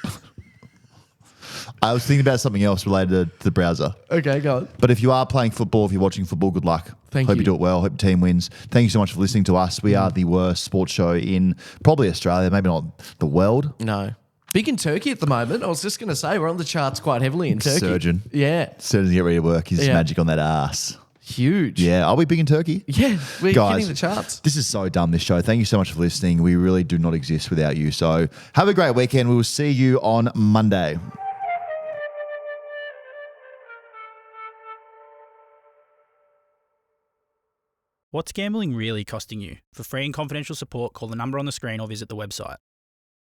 I was thinking about something else related to the browser. Okay, go on. But if you are playing football, if you're watching football, good luck. Thank Hope you. you do it well. Hope your team wins. Thank you so much for listening to us. We are the worst sports show in probably Australia, maybe not the world. No. Big in Turkey at the moment. I was just going to say, we're on the charts quite heavily in Turkey. Surgeon. Yeah. Surgeon get ready to work. His Yeah. magic on that ass. Huge. Yeah, are we big in Turkey? Yeah. We're Guys, hitting the charts. This is so dumb, this show. Thank you so much for listening. We really do not exist without you. So have a great weekend. We will see you on Monday. What's gambling really costing you? For free and confidential support, call the number on the screen or visit the website.